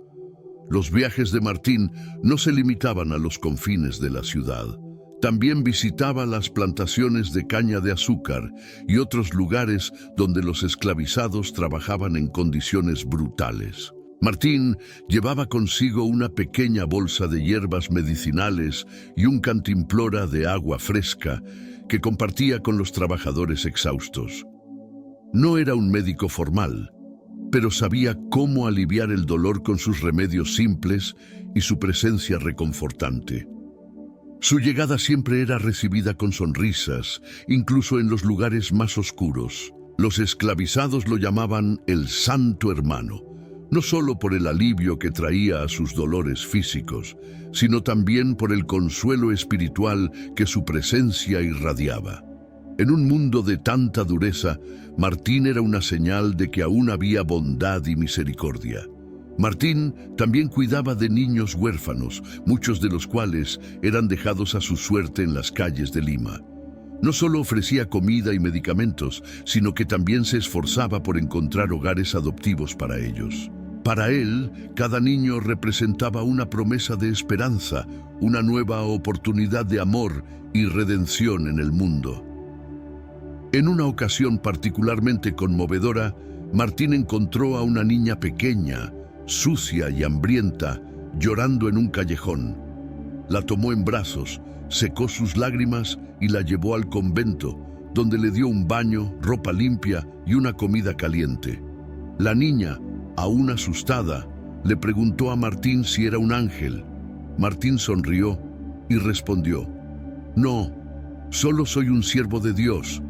Speaker 1: Los viajes de Martín no se limitaban a los confines de la ciudad. También visitaba las plantaciones de caña de azúcar y otros lugares donde los esclavizados trabajaban en condiciones brutales. Martín llevaba consigo una pequeña bolsa de hierbas medicinales y un cantimplora de agua fresca que compartía con los trabajadores exhaustos. No era un médico formal, pero sabía cómo aliviar el dolor con sus remedios simples y su presencia reconfortante. Su llegada siempre era recibida con sonrisas, incluso en los lugares más oscuros. Los esclavizados lo llamaban el Santo Hermano, no solo por el alivio que traía a sus dolores físicos, sino también por el consuelo espiritual que su presencia irradiaba. En un mundo de tanta dureza, Martín era una señal de que aún había bondad y misericordia. Martín también cuidaba de niños huérfanos, muchos de los cuales eran dejados a su suerte en las calles de Lima. No solo ofrecía comida y medicamentos, sino que también se esforzaba por encontrar hogares adoptivos para ellos. Para él, cada niño representaba una promesa de esperanza, una nueva oportunidad de amor y redención en el mundo. En una ocasión particularmente conmovedora, Martín encontró a una niña pequeña, sucia y hambrienta, llorando en un callejón. La tomó en brazos, secó sus lágrimas y la llevó al convento, donde le dio un baño, ropa limpia y una comida caliente. La niña, aún asustada, le preguntó a Martín si era un ángel. Martín sonrió y respondió: «No, solo soy un siervo de Dios,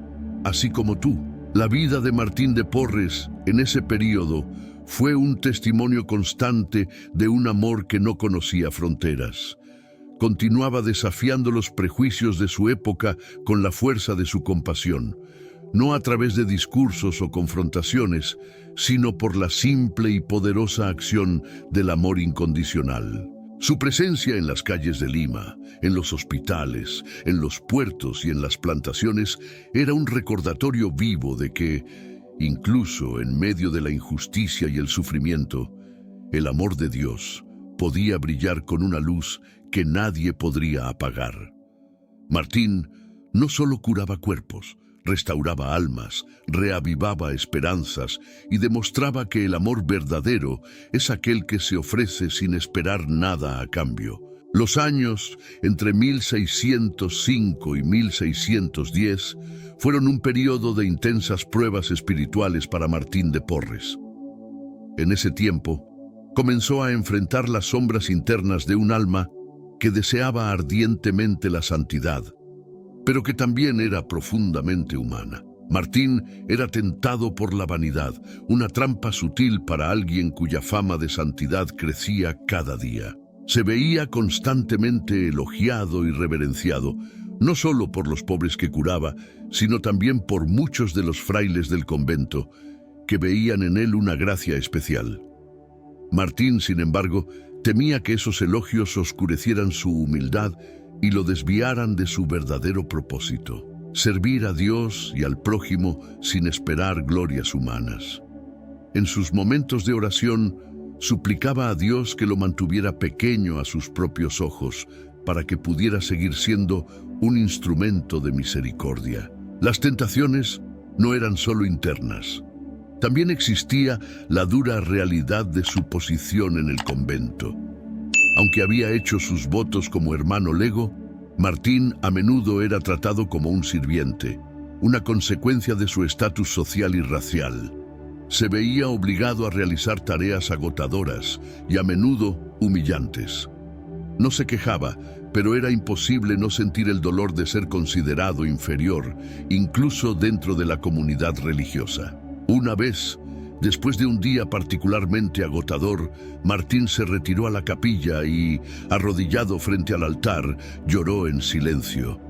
Speaker 1: así como tú». La vida de Martín de Porres en ese período fue un testimonio constante de un amor que no conocía fronteras. Continuaba desafiando los prejuicios de su época con la fuerza de su compasión, no a través de discursos o confrontaciones, sino por la simple y poderosa acción del amor incondicional. Su presencia en las calles de Lima, en los hospitales, en los puertos y en las plantaciones era un recordatorio vivo de que, incluso en medio de la injusticia y el sufrimiento, el amor de Dios podía brillar con una luz que nadie podría apagar. Martín no solo curaba cuerpos, Restauraba almas, reavivaba esperanzas y demostraba que el amor verdadero es aquel que se ofrece sin esperar nada a cambio. Los años entre 1605 y 1610 fueron un periodo de intensas pruebas espirituales para Martín de Porres. En ese tiempo, comenzó a enfrentar las sombras internas de un alma que deseaba ardientemente la santidad, pero que también era profundamente humana. Martín era tentado por la vanidad, una trampa sutil para alguien cuya fama de santidad crecía cada día. Se veía constantemente elogiado y reverenciado, no solo por los pobres que curaba, sino también por muchos de los frailes del convento, que veían en él una gracia especial. Martín, sin embargo, temía que esos elogios oscurecieran su humildad y lo desviaran de su verdadero propósito: servir a Dios y al prójimo sin esperar glorias humanas. En sus momentos de oración, suplicaba a Dios que lo mantuviera pequeño a sus propios ojos, para que pudiera seguir siendo un instrumento de misericordia. Las tentaciones no eran solo internas. También existía la dura realidad de su posición en el convento. Aunque había hecho sus votos como hermano lego, Martín a menudo era tratado como un sirviente, una consecuencia de su estatus social y racial. Se veía obligado a realizar tareas agotadoras y a menudo humillantes. No se quejaba, pero era imposible no sentir el dolor de ser considerado inferior, incluso dentro de la comunidad religiosa. Una vez, después de un día particularmente agotador, Martín se retiró a la capilla y, arrodillado frente al altar, lloró en silencio.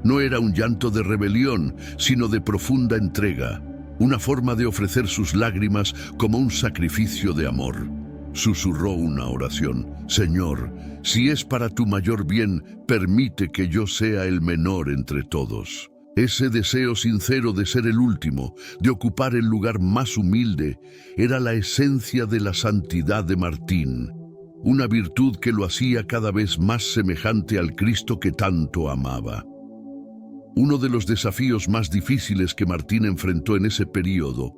Speaker 1: No era un llanto de rebelión, sino de profunda entrega, una forma de ofrecer sus lágrimas como un sacrificio de amor. Susurró una oración: Señor, si es para tu mayor bien, permite que yo sea el menor entre todos. Ese deseo sincero de ser el último, de ocupar el lugar más humilde, era la esencia de la santidad de Martín, una virtud que lo hacía cada vez más semejante al Cristo que tanto amaba. Uno de los desafíos más difíciles que Martín enfrentó en ese período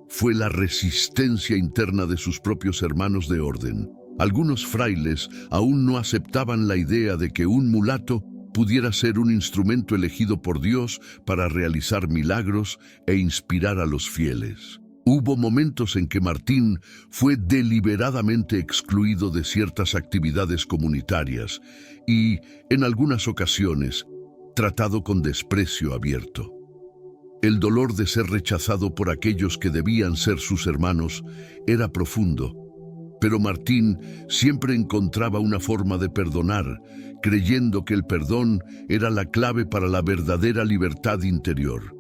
Speaker 1: fue la resistencia interna de sus propios hermanos de orden. Algunos frailes aún no aceptaban la idea de que un mulato pudiera ser un instrumento elegido por Dios para realizar milagros e inspirar a los fieles. Hubo momentos en que Martín fue deliberadamente excluido de ciertas actividades comunitarias y, en algunas ocasiones, tratado con desprecio abierto. El dolor de ser rechazado por aquellos que debían ser sus hermanos era profundo, pero Martín siempre encontraba una forma de perdonar, creyendo que el perdón era la clave para la verdadera libertad interior.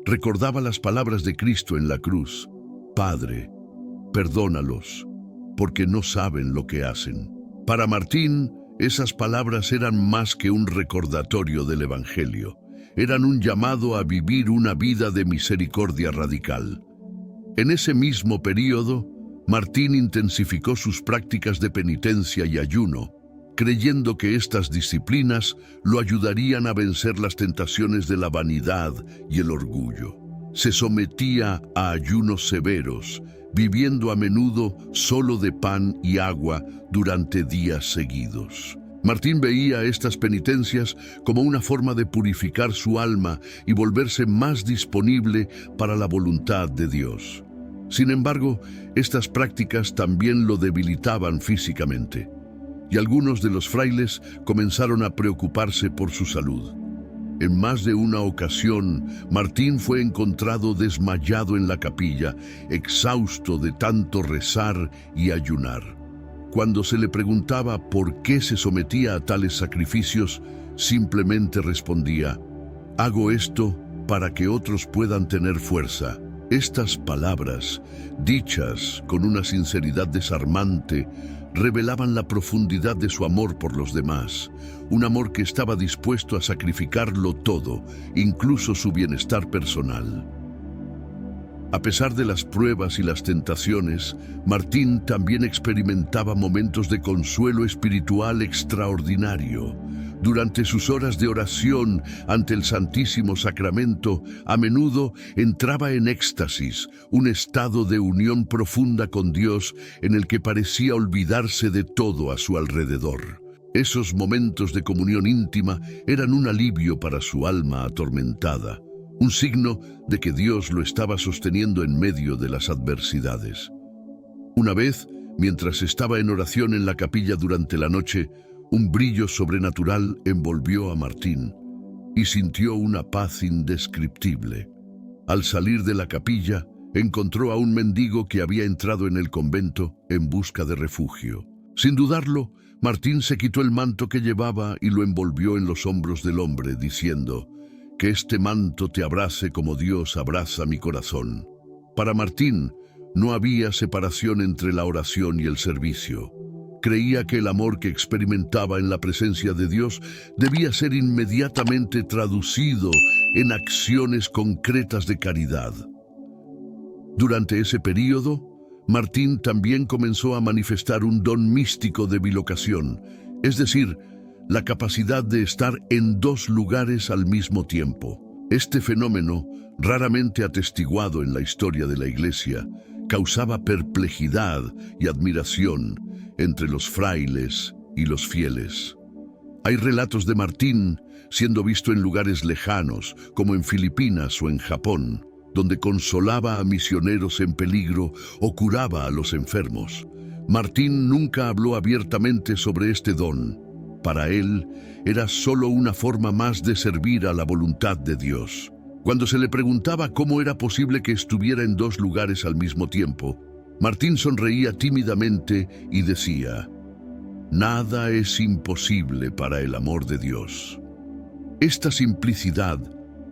Speaker 1: Recordaba las palabras de Cristo en la cruz: Padre, perdónalos, porque no saben lo que hacen. Para Martín, esas palabras eran más que un recordatorio del Evangelio. Eran un llamado a vivir una vida de misericordia radical. En ese mismo período, Martín intensificó sus prácticas de penitencia y ayuno, creyendo que estas disciplinas lo ayudarían a vencer las tentaciones de la vanidad y el orgullo. Se sometía a ayunos severos, viviendo a menudo solo de pan y agua durante días seguidos. Martín veía estas penitencias como una forma de purificar su alma y volverse más disponible para la voluntad de Dios. Sin embargo, estas prácticas también lo debilitaban físicamente, y algunos de los frailes comenzaron a preocuparse por su salud. En más de una ocasión, Martín fue encontrado desmayado en la capilla, exhausto de tanto rezar y ayunar. Cuando se le preguntaba por qué se sometía a tales sacrificios, simplemente respondía: hago esto para que otros puedan tener fuerza. Estas palabras, dichas con una sinceridad desarmante, revelaban la profundidad de su amor por los demás, un amor que estaba dispuesto a sacrificarlo todo, incluso su bienestar personal. A pesar de las pruebas y las tentaciones, Martín también experimentaba momentos de consuelo espiritual extraordinario. Durante sus horas de oración ante el Santísimo Sacramento, a menudo entraba en éxtasis, un estado de unión profunda con Dios en el que parecía olvidarse de todo a su alrededor. Esos momentos de comunión íntima eran un alivio para su alma atormentada, un signo de que Dios lo estaba sosteniendo en medio de las adversidades. Una vez, mientras estaba en oración en la capilla durante la noche, un brillo sobrenatural envolvió a Martín y sintió una paz indescriptible. Al salir de la capilla, encontró a un mendigo que había entrado en el convento en busca de refugio. Sin dudarlo, Martín se quitó el manto que llevaba y lo envolvió en los hombros del hombre, diciendo: «Que este manto te abrace como Dios abraza mi corazón». Para Martín, no había separación entre la oración y el servicio. Creía que el amor que experimentaba en la presencia de Dios debía ser inmediatamente traducido en acciones concretas de caridad. Durante ese período, Martín también comenzó a manifestar un don místico de bilocación, es decir, la capacidad de estar en dos lugares al mismo tiempo. Este fenómeno, raramente atestiguado en la historia de la Iglesia, causaba perplejidad y admiración entre los frailes y los fieles. Hay relatos de Martín siendo visto en lugares lejanos, como en Filipinas o en Japón, donde consolaba a misioneros en peligro o curaba a los enfermos. Martín nunca habló abiertamente sobre este don. Para él, era solo una forma más de servir a la voluntad de Dios. Cuando se le preguntaba cómo era posible que estuviera en dos lugares al mismo tiempo, Martín sonreía tímidamente y decía: «Nada es imposible para el amor de Dios». Esta simplicidad,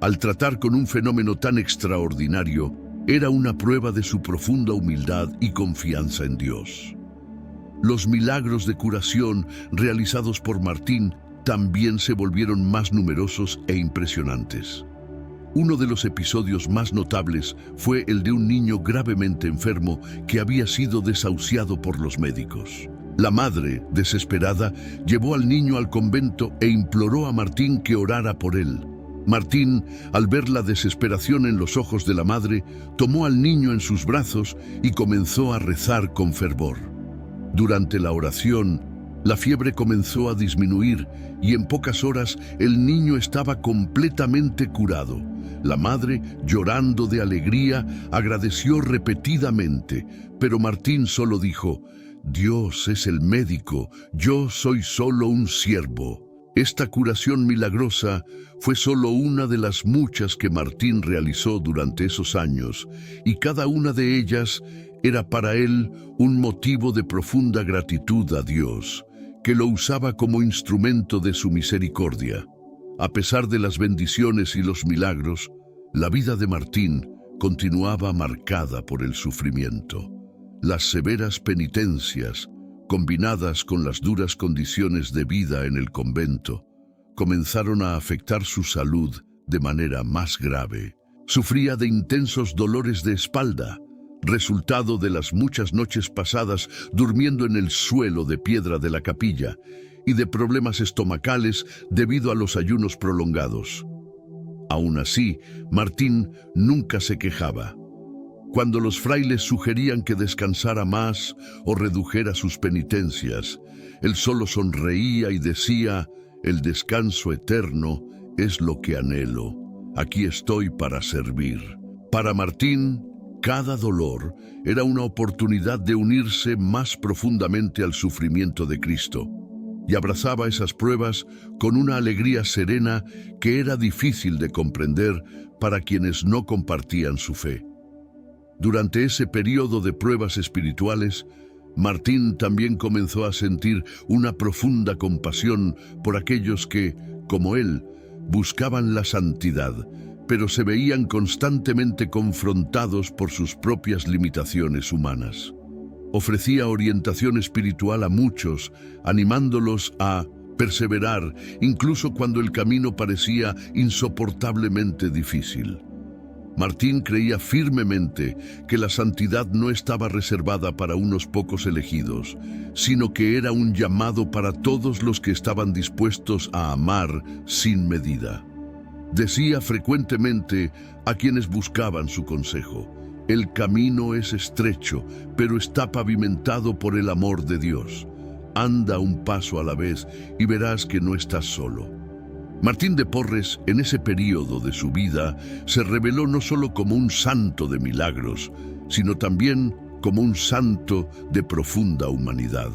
Speaker 1: al tratar con un fenómeno tan extraordinario, era una prueba de su profunda humildad y confianza en Dios. Los milagros de curación realizados por Martín también se volvieron más numerosos e impresionantes. Uno de los episodios más notables fue el de un niño gravemente enfermo que había sido desahuciado por los médicos. La madre, desesperada, llevó al niño al convento e imploró a Martín que orara por él. Martín, al ver la desesperación en los ojos de la madre, tomó al niño en sus brazos y comenzó a rezar con fervor. Durante la oración, la fiebre comenzó a disminuir y en pocas horas el niño estaba completamente curado. La madre, llorando de alegría, agradeció repetidamente, pero Martín solo dijo: «Dios es el médico, yo soy solo un siervo». Esta curación milagrosa fue solo una de las muchas que Martín realizó durante esos años, y cada una de ellas era para él un motivo de profunda gratitud a Dios, que lo usaba como instrumento de su misericordia. A pesar de las bendiciones y los milagros, la vida de Martín continuaba marcada por el sufrimiento. Las severas penitencias, combinadas con las duras condiciones de vida en el convento, comenzaron a afectar su salud de manera más grave. Sufría de intensos dolores de espalda, resultado de las muchas noches pasadas durmiendo en el suelo de piedra de la capilla, y de problemas estomacales debido a los ayunos prolongados. Aún así, Martín nunca se quejaba. Cuando los frailes sugerían que descansara más o redujera sus penitencias, él solo sonreía y decía: «El descanso eterno es lo que anhelo. Aquí estoy para servir». Para Martín, cada dolor era una oportunidad de unirse más profundamente al sufrimiento de Cristo, y abrazaba esas pruebas con una alegría serena que era difícil de comprender para quienes no compartían su fe. Durante ese periodo de pruebas espirituales, Martín también comenzó a sentir una profunda compasión por aquellos que, como él, buscaban la santidad, pero se veían constantemente confrontados por sus propias limitaciones humanas. Ofrecía orientación espiritual a muchos, animándolos a perseverar, incluso cuando el camino parecía insoportablemente difícil. Martín creía firmemente que la santidad no estaba reservada para unos pocos elegidos, sino que era un llamado para todos los que estaban dispuestos a amar sin medida. Decía frecuentemente a quienes buscaban su consejo: el camino es estrecho, pero está pavimentado por el amor de Dios. Anda un paso a la vez y verás que no estás solo. Martín de Porres, en ese período de su vida, se reveló no solo como un santo de milagros, sino también como un santo de profunda humanidad.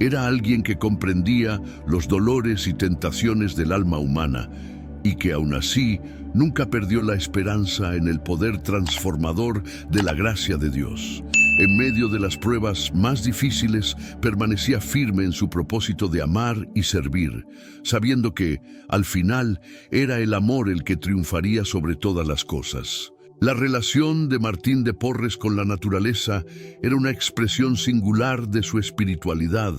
Speaker 1: Era alguien que comprendía los dolores y tentaciones del alma humana y que aún así nunca perdió la esperanza en el poder transformador de la gracia de Dios. En medio de las pruebas más difíciles, permanecía firme en su propósito de amar y servir, sabiendo que, al final, era el amor el que triunfaría sobre todas las cosas. La relación de Martín de Porres con la naturaleza era una expresión singular de su espiritualidad,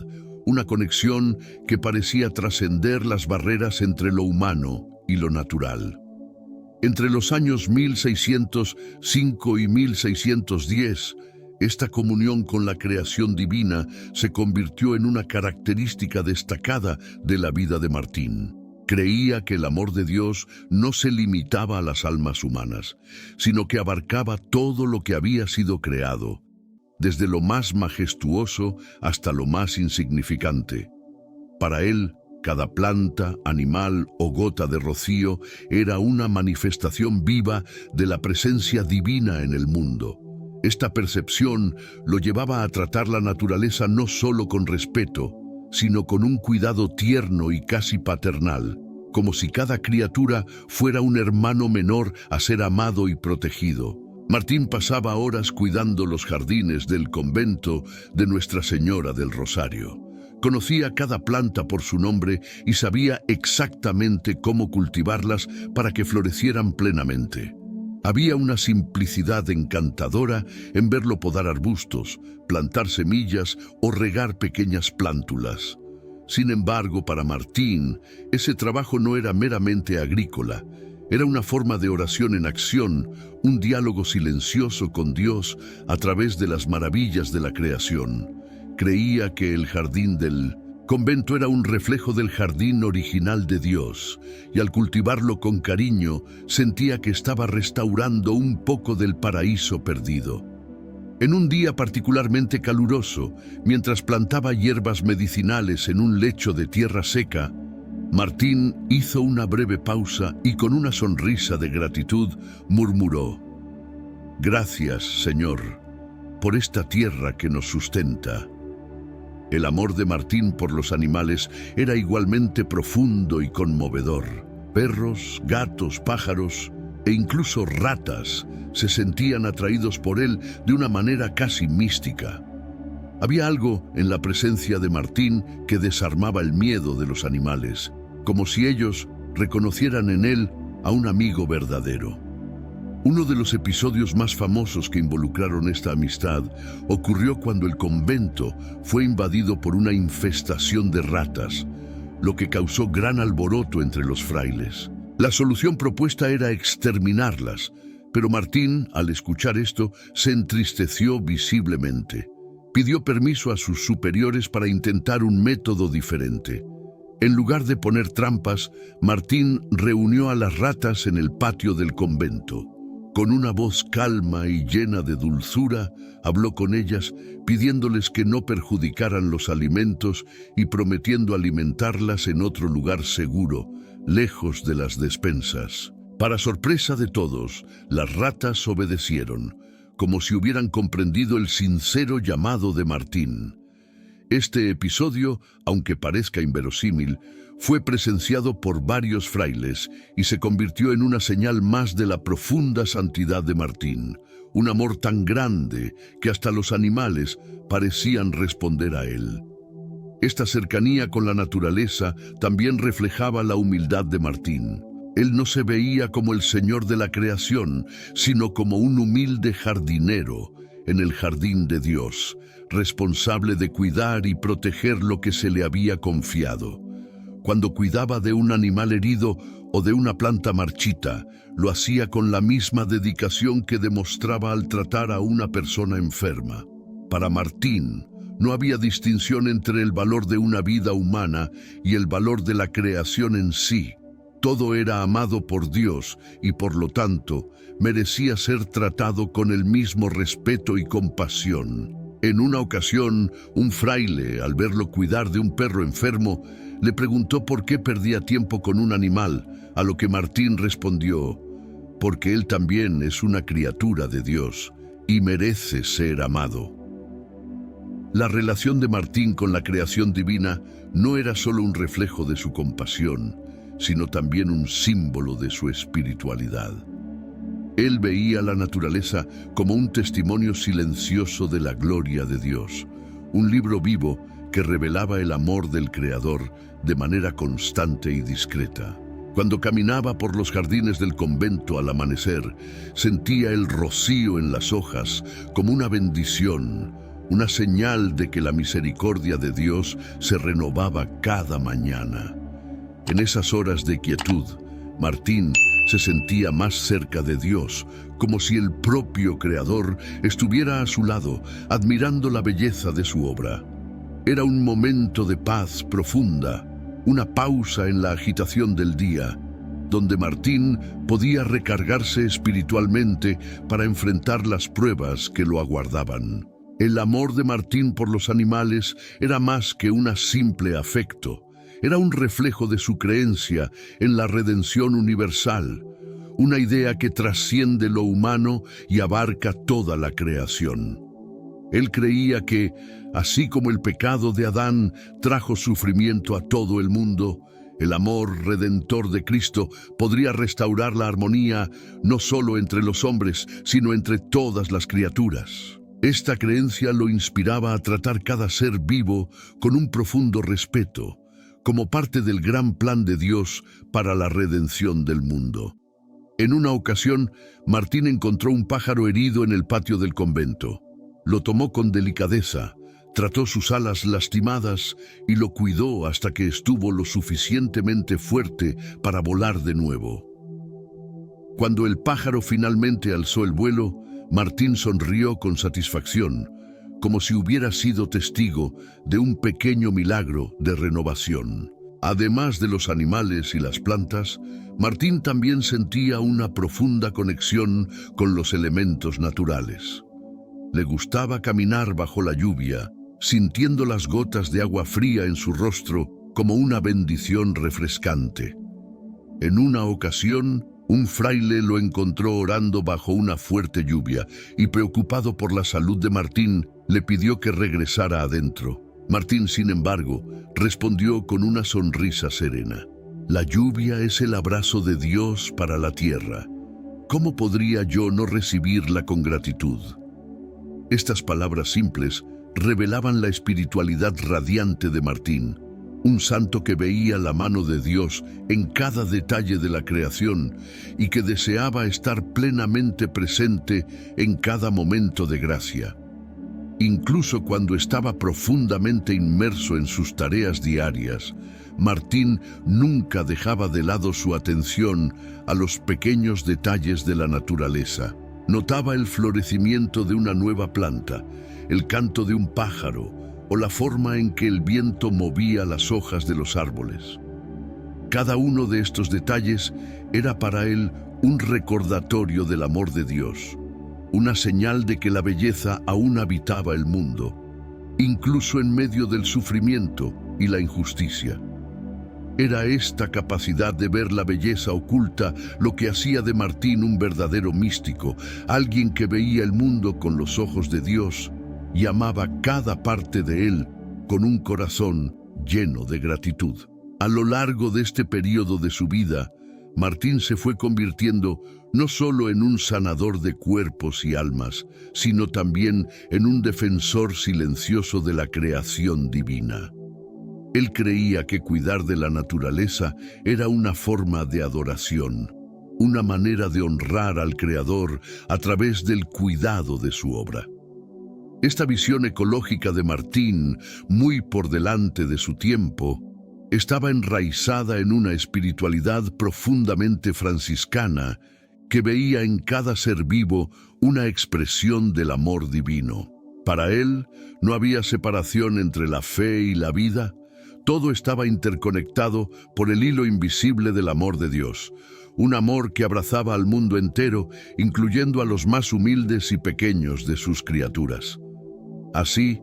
Speaker 1: una conexión que parecía trascender las barreras entre lo humano y lo natural. Entre los años 1605 y 1610, esta comunión con la creación divina se convirtió en una característica destacada de la vida de Martín. Creía que el amor de Dios no se limitaba a las almas humanas, sino que abarcaba todo lo que había sido creado, desde lo más majestuoso hasta lo más insignificante. Para él, cada planta, animal o gota de rocío era una manifestación viva de la presencia divina en el mundo. Esta percepción lo llevaba a tratar la naturaleza no solo con respeto, sino con un cuidado tierno y casi paternal, como si cada criatura fuera un hermano menor a ser amado y protegido. Martín pasaba horas cuidando los jardines del convento de Nuestra Señora del Rosario. Conocía cada planta por su nombre y sabía exactamente cómo cultivarlas para que florecieran plenamente. Había una simplicidad encantadora en verlo podar arbustos, plantar semillas o regar pequeñas plántulas. Sin embargo, para Martín, ese trabajo no era meramente agrícola. Era una forma de oración en acción, un diálogo silencioso con Dios a través de las maravillas de la creación. Creía que el jardín del convento era un reflejo del jardín original de Dios, y al cultivarlo con cariño, sentía que estaba restaurando un poco del paraíso perdido. En un día particularmente caluroso, mientras plantaba hierbas medicinales en un lecho de tierra seca, Martín hizo una breve pausa y con una sonrisa de gratitud murmuró: «Gracias, Señor, por esta tierra que nos sustenta». El amor de Martín por los animales era igualmente profundo y conmovedor. Perros, gatos, pájaros e incluso ratas se sentían atraídos por él de una manera casi mística. Había algo en la presencia de Martín que desarmaba el miedo de los animales, como si ellos reconocieran en él a un amigo verdadero. Uno de los episodios más famosos que involucraron esta amistad ocurrió cuando el convento fue invadido por una infestación de ratas, lo que causó gran alboroto entre los frailes. La solución propuesta era exterminarlas, pero Martín, al escuchar esto, se entristeció visiblemente. Pidió permiso a sus superiores para intentar un método diferente. En lugar de poner trampas, Martín reunió a las ratas en el patio del convento. Con una voz calma y llena de dulzura, habló con ellas, pidiéndoles que no perjudicaran los alimentos y prometiendo alimentarlas en otro lugar seguro, lejos de las despensas. Para sorpresa de todos, las ratas obedecieron, como si hubieran comprendido el sincero llamado de Martín. Este episodio, aunque parezca inverosímil, fue presenciado por varios frailes y se convirtió en una señal más de la profunda santidad de Martín, un amor tan grande que hasta los animales parecían responder a él. Esta cercanía con la naturaleza también reflejaba la humildad de Martín. Él no se veía como el señor de la creación, sino como un humilde jardinero en el jardín de Dios, responsable de cuidar y proteger lo que se le había confiado. Cuando cuidaba de un animal herido o de una planta marchita, lo hacía con la misma dedicación que demostraba al tratar a una persona enferma. Para Martín, no había distinción entre el valor de una vida humana y el valor de la creación en sí. Todo era amado por Dios y, por lo tanto, merecía ser tratado con el mismo respeto y compasión. En una ocasión, un fraile, al verlo cuidar de un perro enfermo, le preguntó por qué perdía tiempo con un animal, a lo que Martín respondió: porque él también es una criatura de Dios y merece ser amado. La relación de Martín con la creación divina no era solo un reflejo de su compasión, sino también un símbolo de su espiritualidad. Él veía la naturaleza como un testimonio silencioso de la gloria de Dios, un libro vivo que revelaba el amor del Creador de manera constante y discreta. Cuando caminaba por los jardines del convento al amanecer, sentía el rocío en las hojas como una bendición, una señal de que la misericordia de Dios se renovaba cada mañana. En esas horas de quietud, Martín se sentía más cerca de Dios, como si el propio Creador estuviera a su lado, admirando la belleza de su obra. Era un momento de paz profunda, una pausa en la agitación del día, donde Martín podía recargarse espiritualmente para enfrentar las pruebas que lo aguardaban. El amor de Martín por los animales era más que un simple afecto. Era un reflejo de su creencia en la redención universal, una idea que trasciende lo humano y abarca toda la creación. Él creía que, así como el pecado de Adán trajo sufrimiento a todo el mundo, el amor redentor de Cristo podría restaurar la armonía no solo entre los hombres, sino entre todas las criaturas. Esta creencia lo inspiraba a tratar cada ser vivo con un profundo respeto, como parte del gran plan de Dios para la redención del mundo. En una ocasión, Martín encontró un pájaro herido en el patio del convento. Lo tomó con delicadeza, trató sus alas lastimadas y lo cuidó hasta que estuvo lo suficientemente fuerte para volar de nuevo. Cuando el pájaro finalmente alzó el vuelo, Martín sonrió con satisfacción, como si hubiera sido testigo de un pequeño milagro de renovación. Además de los animales y las plantas, Martín también sentía una profunda conexión con los elementos naturales. Le gustaba caminar bajo la lluvia, sintiendo las gotas de agua fría en su rostro como una bendición refrescante. En una ocasión, un fraile lo encontró orando bajo una fuerte lluvia y, preocupado por la salud de Martín, le pidió que regresara adentro. Martín, sin embargo, respondió con una sonrisa serena: la lluvia es el abrazo de Dios para la tierra. ¿Cómo podría yo no recibirla con gratitud? Estas palabras simples revelaban la espiritualidad radiante de Martín, un santo que veía la mano de Dios en cada detalle de la creación y que deseaba estar plenamente presente en cada momento de gracia. Incluso cuando estaba profundamente inmerso en sus tareas diarias, Martín nunca dejaba de lado su atención a los pequeños detalles de la naturaleza. Notaba el florecimiento de una nueva planta, el canto de un pájaro o la forma en que el viento movía las hojas de los árboles. Cada uno de estos detalles era para él un recordatorio del amor de Dios, una señal de que la belleza aún habitaba el mundo, incluso en medio del sufrimiento y la injusticia. Era esta capacidad de ver la belleza oculta lo que hacía de Martín un verdadero místico, alguien que veía el mundo con los ojos de Dios y amaba cada parte de él con un corazón lleno de gratitud. A lo largo de este periodo de su vida, Martín se fue convirtiendo no solo en un sanador de cuerpos y almas, sino también en un defensor silencioso de la creación divina. Él creía que cuidar de la naturaleza era una forma de adoración, una manera de honrar al Creador a través del cuidado de su obra. Esta visión ecológica de Martín, muy por delante de su tiempo, Estaba enraizada en una espiritualidad profundamente franciscana que veía en cada ser vivo una expresión del amor divino. Para él no había separación entre la fe y la vida. Todo estaba interconectado por el hilo invisible del amor de Dios, un amor que abrazaba al mundo entero, incluyendo a los más humildes y pequeños de sus criaturas. Así,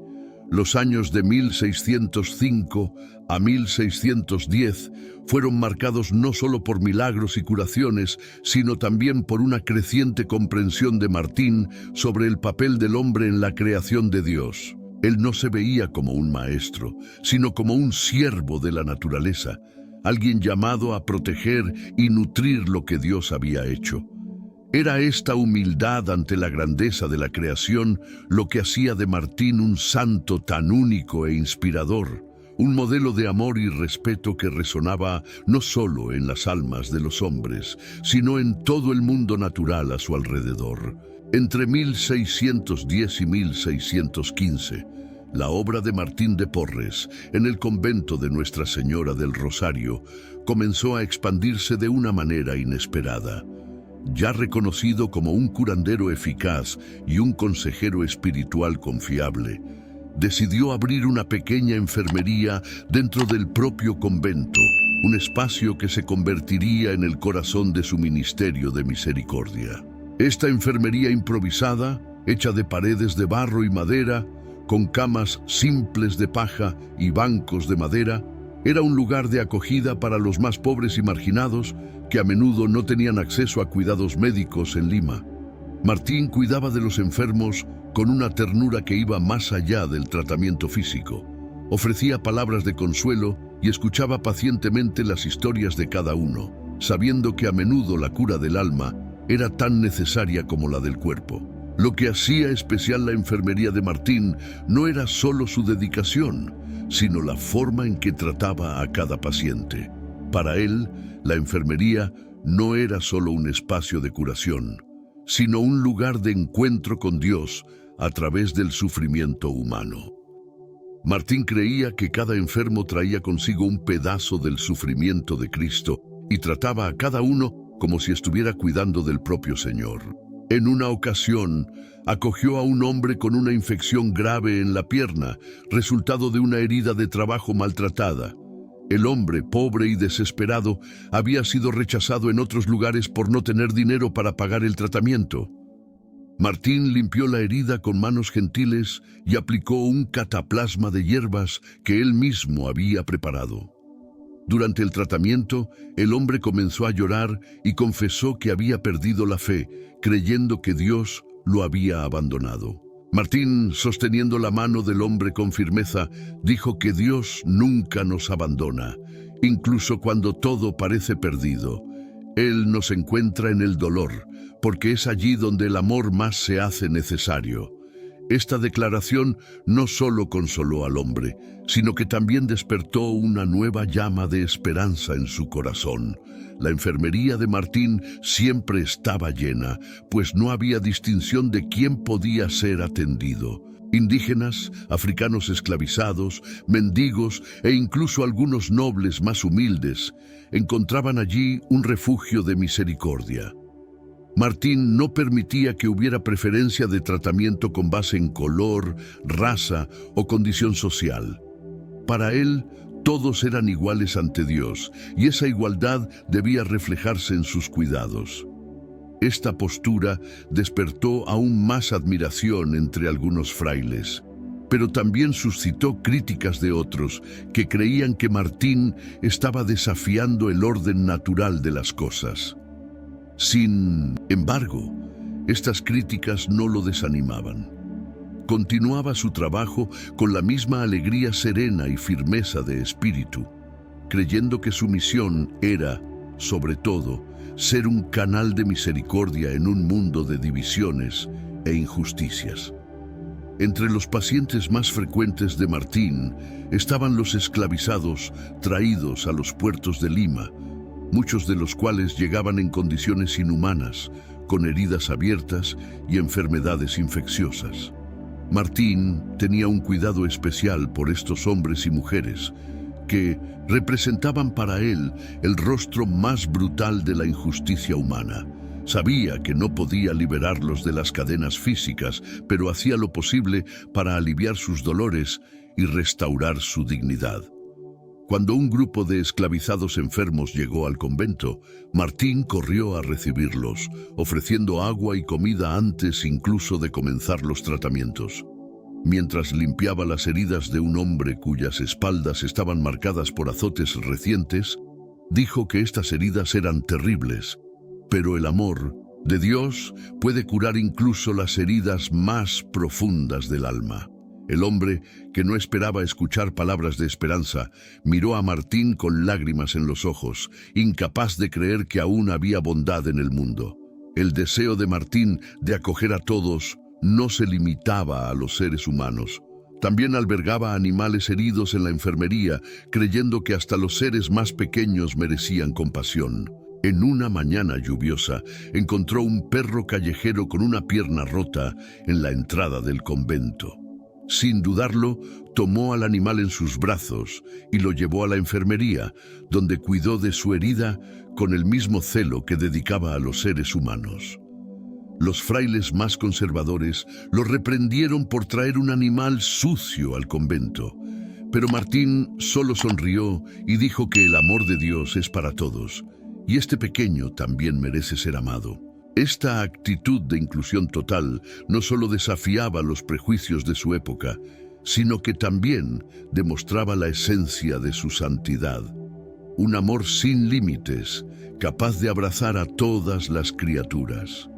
Speaker 1: los años de 1605 a 1610 fueron marcados no solo por milagros y curaciones, sino también por una creciente comprensión de Martín sobre el papel del hombre en la creación de Dios. Él no se veía como un maestro, sino como un siervo de la naturaleza, alguien llamado a proteger y nutrir lo que Dios había hecho. Era esta humildad ante la grandeza de la creación lo que hacía de Martín un santo tan único e inspirador, un modelo de amor y respeto que resonaba no solo en las almas de los hombres, sino en todo el mundo natural a su alrededor. Entre 1610 y 1615, la obra de Martín de Porres en el convento de Nuestra Señora del Rosario comenzó a expandirse de una manera inesperada. Ya reconocido como un curandero eficaz y un consejero espiritual confiable, decidió abrir una pequeña enfermería dentro del propio convento, un espacio que se convertiría en el corazón de su ministerio de misericordia. Esta enfermería improvisada, hecha de paredes de barro y madera, con camas simples de paja y bancos de madera, era un lugar de acogida para los más pobres y marginados que a menudo no tenían acceso a cuidados médicos en Lima. Martín cuidaba de los enfermos con una ternura que iba más allá del tratamiento físico. Ofrecía palabras de consuelo y escuchaba pacientemente las historias de cada uno, sabiendo que a menudo la cura del alma era tan necesaria como la del cuerpo. Lo que hacía especial la enfermería de Martín no era solo su dedicación, sino la forma en que trataba a cada paciente. Para él, la enfermería no era solo un espacio de curación, sino un lugar de encuentro con Dios a través del sufrimiento humano. Martín creía que cada enfermo traía consigo un pedazo del sufrimiento de Cristo y trataba a cada uno como si estuviera cuidando del propio Señor. En una ocasión, acogió a un hombre con una infección grave en la pierna, resultado de una herida de trabajo maltratada. El hombre, pobre y desesperado, había sido rechazado en otros lugares por no tener dinero para pagar el tratamiento. Martín limpió la herida con manos gentiles y aplicó un cataplasma de hierbas que él mismo había preparado. Durante el tratamiento, el hombre comenzó a llorar y confesó que había perdido la fe, creyendo que Dios lo había abandonado. Martín, sosteniendo la mano del hombre con firmeza, dijo que Dios nunca nos abandona, incluso cuando todo parece perdido. Él nos encuentra en el dolor, porque es allí donde el amor más se hace necesario. Esta declaración no solo consoló al hombre, sino que también despertó una nueva llama de esperanza en su corazón. La enfermería de Martín siempre estaba llena, pues no había distinción de quién podía ser atendido. Indígenas, africanos esclavizados, mendigos e incluso algunos nobles más humildes encontraban allí un refugio de misericordia. Martín no permitía que hubiera preferencia de tratamiento con base en color, raza o condición social. Para él, todos eran iguales ante Dios, y esa igualdad debía reflejarse en sus cuidados. Esta postura despertó aún más admiración entre algunos frailes, pero también suscitó críticas de otros que creían que Martín estaba desafiando el orden natural de las cosas. Sin embargo, estas críticas no lo desanimaban. Continuaba su trabajo con la misma alegría serena y firmeza de espíritu, creyendo que su misión era, sobre todo, ser un canal de misericordia en un mundo de divisiones e injusticias. Entre los pacientes más frecuentes de Martín estaban los esclavizados traídos a los puertos de Lima, muchos de los cuales llegaban en condiciones inhumanas, con heridas abiertas y enfermedades infecciosas. Martín tenía un cuidado especial por estos hombres y mujeres porque representaban para él el rostro más brutal de la injusticia humana. Sabía que no podía liberarlos de las cadenas físicas, pero hacía lo posible para aliviar sus dolores y restaurar su dignidad. Cuando un grupo de esclavizados enfermos llegó al convento, Martín corrió a recibirlos, ofreciendo agua y comida antes incluso de comenzar los tratamientos. Mientras limpiaba las heridas de un hombre cuyas espaldas estaban marcadas por azotes recientes, dijo que estas heridas eran terribles, pero el amor de Dios puede curar incluso las heridas más profundas del alma. El hombre, que no esperaba escuchar palabras de esperanza, miró a Martín con lágrimas en los ojos, incapaz de creer que aún había bondad en el mundo. El deseo de Martín de acoger a todos no se limitaba a los seres humanos. También albergaba animales heridos en la enfermería, creyendo que hasta los seres más pequeños merecían compasión. En una mañana lluviosa, encontró un perro callejero con una pierna rota en la entrada del convento. Sin dudarlo, tomó al animal en sus brazos y lo llevó a la enfermería, donde cuidó de su herida con el mismo celo que dedicaba a los seres humanos. Los frailes más conservadores lo reprendieron por traer un animal sucio al convento, pero Martín solo sonrió y dijo que el amor de Dios es para todos, y este pequeño también merece ser amado. Esta actitud de inclusión total no solo desafiaba los prejuicios de su época, sino que también demostraba la esencia de su santidad. Un amor sin límites, capaz de abrazar a todas las criaturas.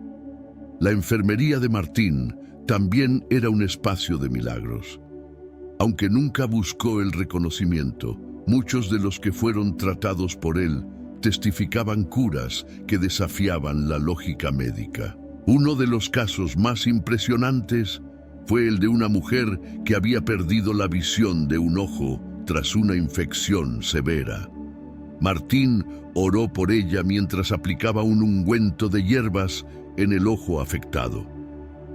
Speaker 1: La enfermería de Martín también era un espacio de milagros. Aunque nunca buscó el reconocimiento, muchos de los que fueron tratados por él testificaban curas que desafiaban la lógica médica. Uno de los casos más impresionantes fue el de una mujer que había perdido la visión de un ojo tras una infección severa. Martín oró por ella mientras aplicaba un ungüento de hierbas en el ojo afectado.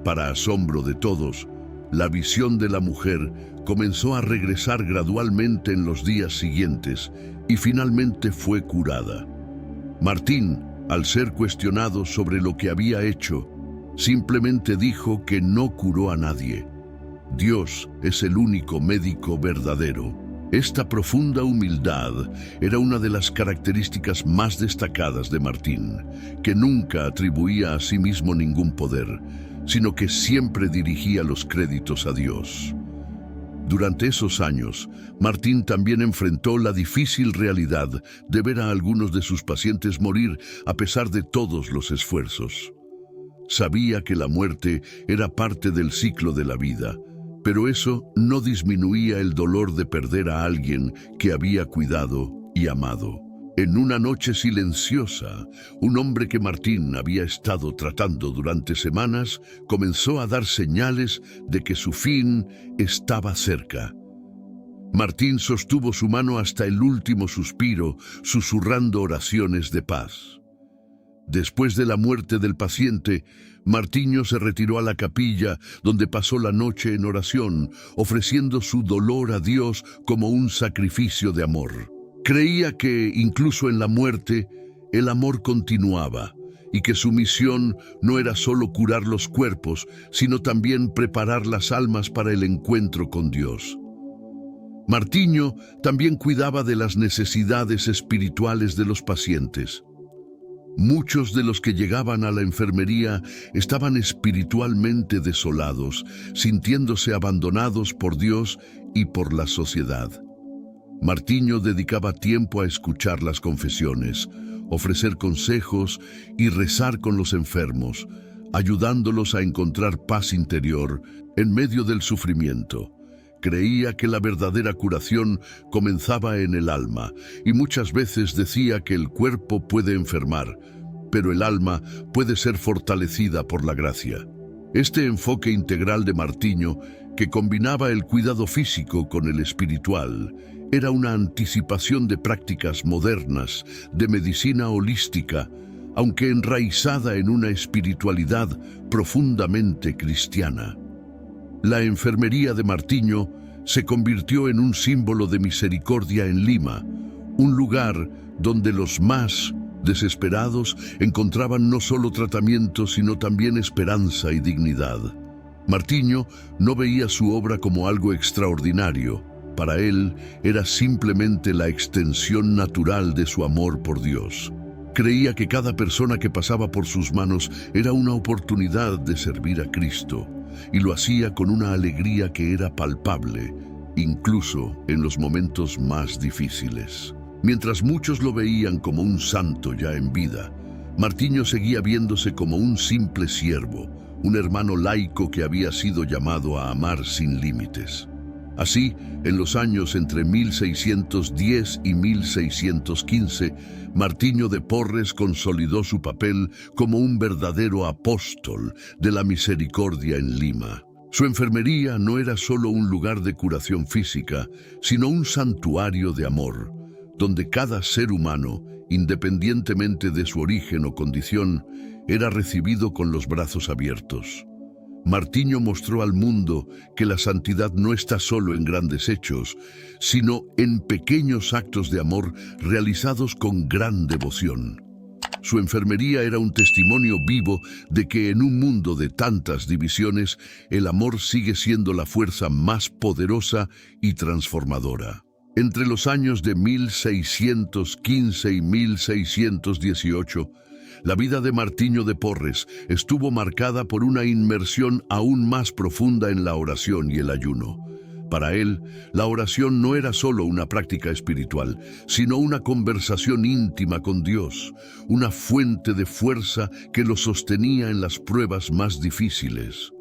Speaker 1: Para asombro de todos, la visión de la mujer comenzó a regresar gradualmente en los días siguientes y finalmente fue curada. Martín, al ser cuestionado sobre lo que había hecho, simplemente dijo que no curó a nadie. Dios es el único médico verdadero. Esta profunda humildad era una de las características más destacadas de Martín, que nunca atribuía a sí mismo ningún poder, sino que siempre dirigía los créditos a Dios. Durante esos años, Martín también enfrentó la difícil realidad de ver a algunos de sus pacientes morir a pesar de todos los esfuerzos. Sabía que la muerte era parte del ciclo de la vida, pero eso no disminuía el dolor de perder a alguien que había cuidado y amado. En una noche silenciosa, un hombre que Martín había estado tratando durante semanas comenzó a dar señales de que su fin estaba cerca. Martín sostuvo su mano hasta el último suspiro, susurrando oraciones de paz. Después de la muerte del paciente, Martiño se retiró a la capilla, donde pasó la noche en oración, ofreciendo su dolor a Dios como un sacrificio de amor. Creía que, incluso en la muerte, el amor continuaba, y que su misión no era solo curar los cuerpos, sino también preparar las almas para el encuentro con Dios. Martiño también cuidaba de las necesidades espirituales de los pacientes. Muchos de los que llegaban a la enfermería estaban espiritualmente desolados, sintiéndose abandonados por Dios y por la sociedad. Martiño dedicaba tiempo a escuchar las confesiones, ofrecer consejos y rezar con los enfermos, ayudándolos a encontrar paz interior en medio del sufrimiento. Creía que la verdadera curación comenzaba en el alma y muchas veces decía que el cuerpo puede enfermar, pero el alma puede ser fortalecida por la gracia. Este enfoque integral de Martiño, que combinaba el cuidado físico con el espiritual, era una anticipación de prácticas modernas de medicina holística, aunque enraizada en una espiritualidad profundamente cristiana. La enfermería de Martiño se convirtió en un símbolo de misericordia en Lima, un lugar donde los más desesperados encontraban no solo tratamiento, sino también esperanza y dignidad. Martiño no veía su obra como algo extraordinario. Para él era simplemente la extensión natural de su amor por Dios. Creía que cada persona que pasaba por sus manos era una oportunidad de servir a Cristo, y lo hacía con una alegría que era palpable, incluso en los momentos más difíciles. Mientras muchos lo veían como un santo ya en vida, Martiño seguía viéndose como un simple siervo, un hermano laico que había sido llamado a amar sin límites. Así, en los años entre 1610 y 1615, Martiño de Porres consolidó su papel como un verdadero apóstol de la misericordia en Lima. Su enfermería no era solo un lugar de curación física, sino un santuario de amor, donde cada ser humano, independientemente de su origen o condición, era recibido con los brazos abiertos. Martiño mostró al mundo que la santidad no está solo en grandes hechos, sino en pequeños actos de amor realizados con gran devoción. Su enfermería era un testimonio vivo de que en un mundo de tantas divisiones, el amor sigue siendo la fuerza más poderosa y transformadora. Entre los años de 1615 y 1618, la vida de Martiño de Porres estuvo marcada por una inmersión aún más profunda en la oración y el ayuno. Para él, la oración no era solo una práctica espiritual, sino una conversación íntima con Dios, una fuente de fuerza que lo sostenía en las pruebas más difíciles.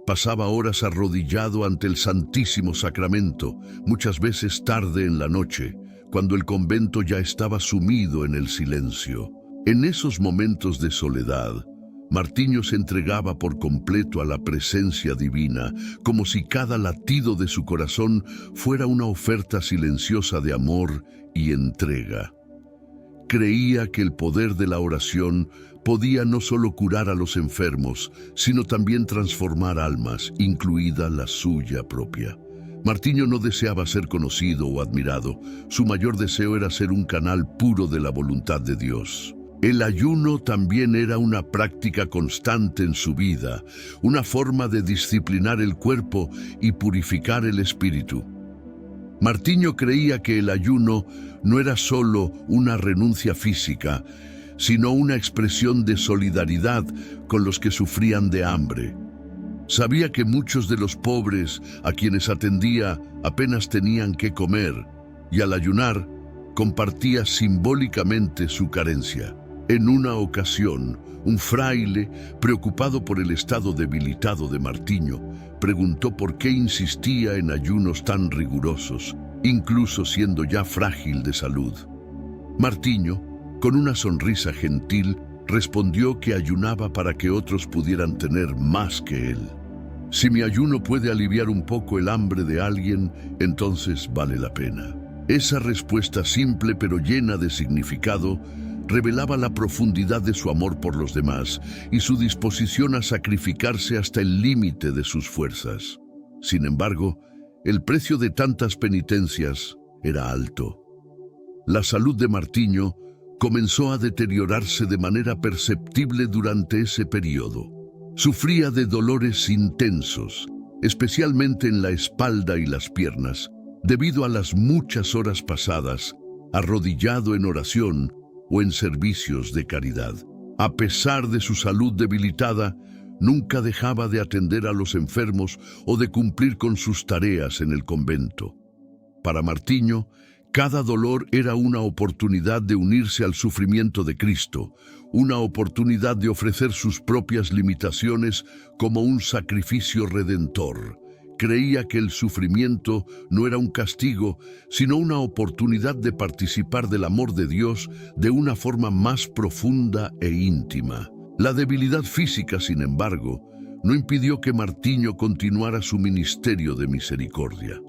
Speaker 1: Pasaba horas arrodillado ante el Santísimo Sacramento, muchas veces tarde en la noche, cuando el convento ya estaba sumido en el silencio. En esos momentos de soledad, Martiño se entregaba por completo a la presencia divina, como si cada latido de su corazón fuera una oferta silenciosa de amor y entrega. Creía que el poder de la oración podía no solo curar a los enfermos, sino también transformar almas, incluida la suya propia. Martiño no deseaba ser conocido o admirado. Su mayor deseo era ser un canal puro de la voluntad de Dios. El ayuno también era una práctica constante en su vida, una forma de disciplinar el cuerpo y purificar el espíritu. Martiño creía que el ayuno no era solo una renuncia física, sino una expresión de solidaridad con los que sufrían de hambre. Sabía que muchos de los pobres a quienes atendía apenas tenían qué comer, y al ayunar compartía simbólicamente su carencia. En una ocasión, un fraile, preocupado por el estado debilitado de Martiño, preguntó por qué insistía en ayunos tan rigurosos, incluso siendo ya frágil de salud. Martiño, con una sonrisa gentil, respondió que ayunaba para que otros pudieran tener más que él. Si mi ayuno puede aliviar un poco el hambre de alguien, entonces vale la pena. Esa respuesta simple pero llena de significado revelaba la profundidad de su amor por los demás y su disposición a sacrificarse hasta el límite de sus fuerzas. Sin embargo, el precio de tantas penitencias era alto. La salud de Martiño comenzó a deteriorarse de manera perceptible durante ese periodo. Sufría de dolores intensos, especialmente en la espalda y las piernas, debido a las muchas horas pasadas arrodillado en oración o en servicios de caridad. A pesar de su salud debilitada, nunca dejaba de atender a los enfermos o de cumplir con sus tareas en el convento. Para Martiño, cada dolor era una oportunidad de unirse al sufrimiento de Cristo, una oportunidad de ofrecer sus propias limitaciones como un sacrificio redentor. Creía que el sufrimiento no era un castigo, sino una oportunidad de participar del amor de Dios de una forma más profunda e íntima. La debilidad física, sin embargo, no impidió que Martiño continuara su ministerio de misericordia.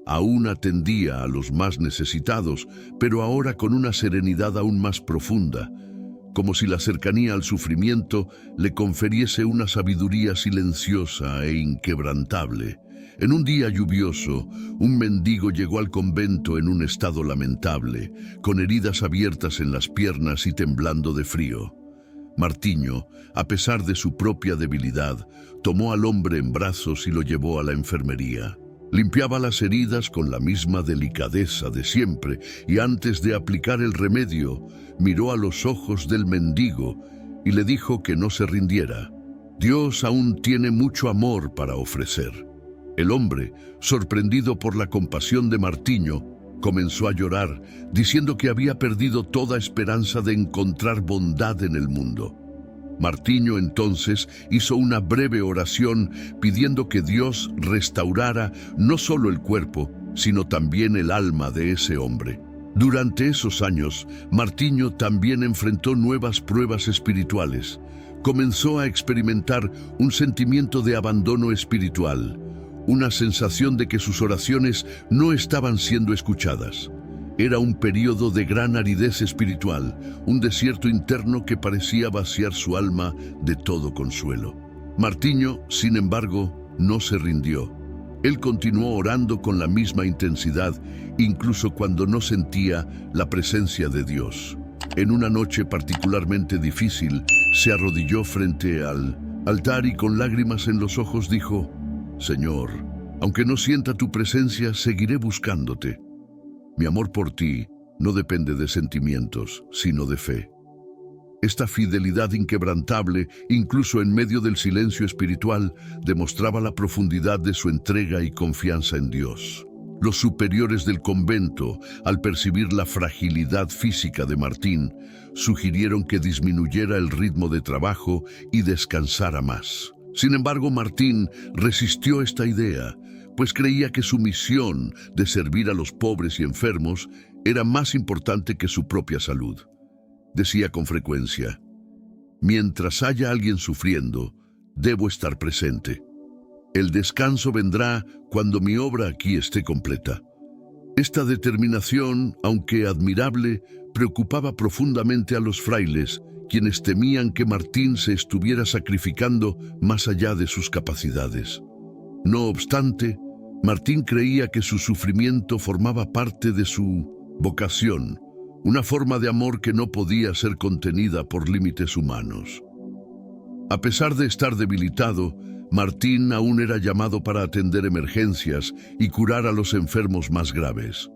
Speaker 1: Aún atendía a los más necesitados, pero ahora con una serenidad aún más profunda, como si la cercanía al sufrimiento le conferiese una sabiduría silenciosa e inquebrantable. En un día lluvioso, un mendigo llegó al convento en un estado lamentable, con heridas abiertas en las piernas y temblando de frío. Martiño, a pesar de su propia debilidad, tomó al hombre en brazos y lo llevó a la enfermería. Limpiaba las heridas con la misma delicadeza de siempre y antes de aplicar el remedio, miró a los ojos del mendigo y le dijo que no se rindiera. Dios aún tiene mucho amor para ofrecer. El hombre, sorprendido por la compasión de Martiño, comenzó a llorar, diciendo que había perdido toda esperanza de encontrar bondad en el mundo. Martiño entonces hizo una breve oración pidiendo que Dios restaurara no solo el cuerpo, sino también el alma de ese hombre. Durante esos años, Martiño también enfrentó nuevas pruebas espirituales. Comenzó a experimentar un sentimiento de abandono espiritual, una sensación de que sus oraciones no estaban siendo escuchadas. Era un periodo de gran aridez espiritual, un desierto interno que parecía vaciar su alma de todo consuelo. Martiño, sin embargo, no se rindió. Él continuó orando con la misma intensidad, incluso cuando no sentía la presencia de Dios. En una noche particularmente difícil, se arrodilló frente al altar y con lágrimas en los ojos dijo: Señor, aunque no sienta tu presencia, seguiré buscándote. Mi amor por ti no depende de sentimientos, sino de fe. Esta fidelidad inquebrantable, incluso en medio del silencio espiritual, demostraba la profundidad de su entrega y confianza en Dios. Los superiores del convento, al percibir la fragilidad física de Martín, sugirieron que disminuyera el ritmo de trabajo y descansara más. Sin embargo, Martín resistió esta idea, pues creía que su misión de servir a los pobres y enfermos era más importante que su propia salud. Decía con frecuencia: mientras haya alguien sufriendo, debo estar presente. El descanso vendrá cuando mi obra aquí esté completa. Esta determinación, aunque admirable, preocupaba profundamente a los frailes, quienes temían que Martín se estuviera sacrificando más allá de sus capacidades. No obstante, Martín creía que su sufrimiento formaba parte de su vocación, una forma de amor que no podía ser contenida por límites humanos. A pesar de estar debilitado, Martín aún era llamado para atender emergencias y curar a los enfermos más graves.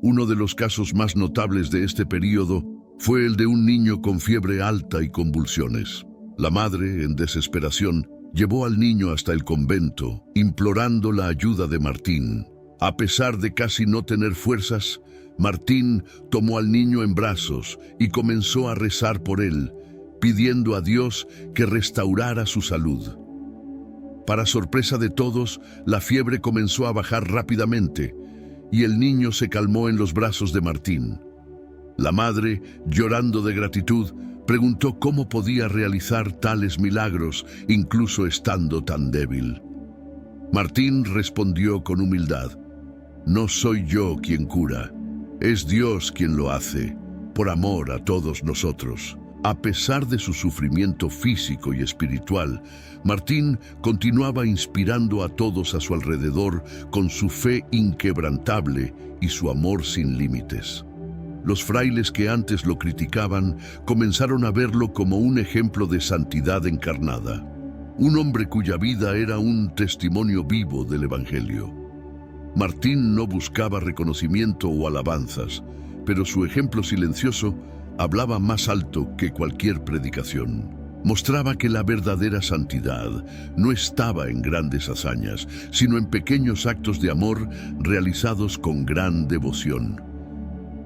Speaker 1: Uno de los casos más notables de este período fue el de un niño con fiebre alta y convulsiones. La madre, en desesperación, llevó al niño hasta el convento, implorando la ayuda de Martín. A pesar de casi no tener fuerzas, Martín tomó al niño en brazos y comenzó a rezar por él, pidiendo a Dios que restaurara su salud. Para sorpresa de todos, la fiebre comenzó a bajar rápidamente y el niño se calmó en los brazos de Martín. La madre, llorando de gratitud, preguntó cómo podía realizar tales milagros, incluso estando tan débil. Martín respondió con humildad: no soy yo quien cura, es Dios quien lo hace, por amor a todos nosotros. A pesar de su sufrimiento físico y espiritual, Martín continuaba inspirando a todos a su alrededor con su fe inquebrantable y su amor sin límites. Los frailes que antes lo criticaban comenzaron a verlo como un ejemplo de santidad encarnada, un hombre cuya vida era un testimonio vivo del Evangelio. Martín no buscaba reconocimiento o alabanzas, pero su ejemplo silencioso hablaba más alto que cualquier predicación. Mostraba que la verdadera santidad no estaba en grandes hazañas, sino en pequeños actos de amor realizados con gran devoción.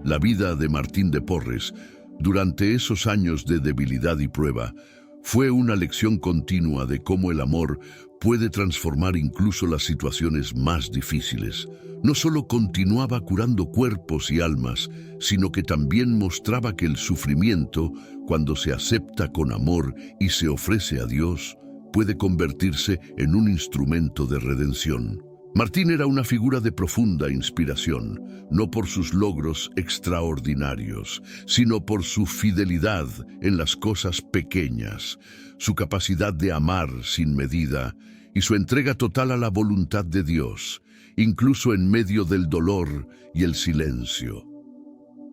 Speaker 1: La vida de Martín de Porres, durante esos años de debilidad y prueba, fue una lección continua de cómo el amor puede transformar incluso las situaciones más difíciles. No solo continuaba curando cuerpos y almas, sino que también mostraba que el sufrimiento, cuando se acepta con amor y se ofrece a Dios, puede convertirse en un instrumento de redención. Martín era una figura de profunda inspiración, no por sus logros extraordinarios, sino por su fidelidad en las cosas pequeñas, su capacidad de amar sin medida y su entrega total a la voluntad de Dios, incluso en medio del dolor y el silencio.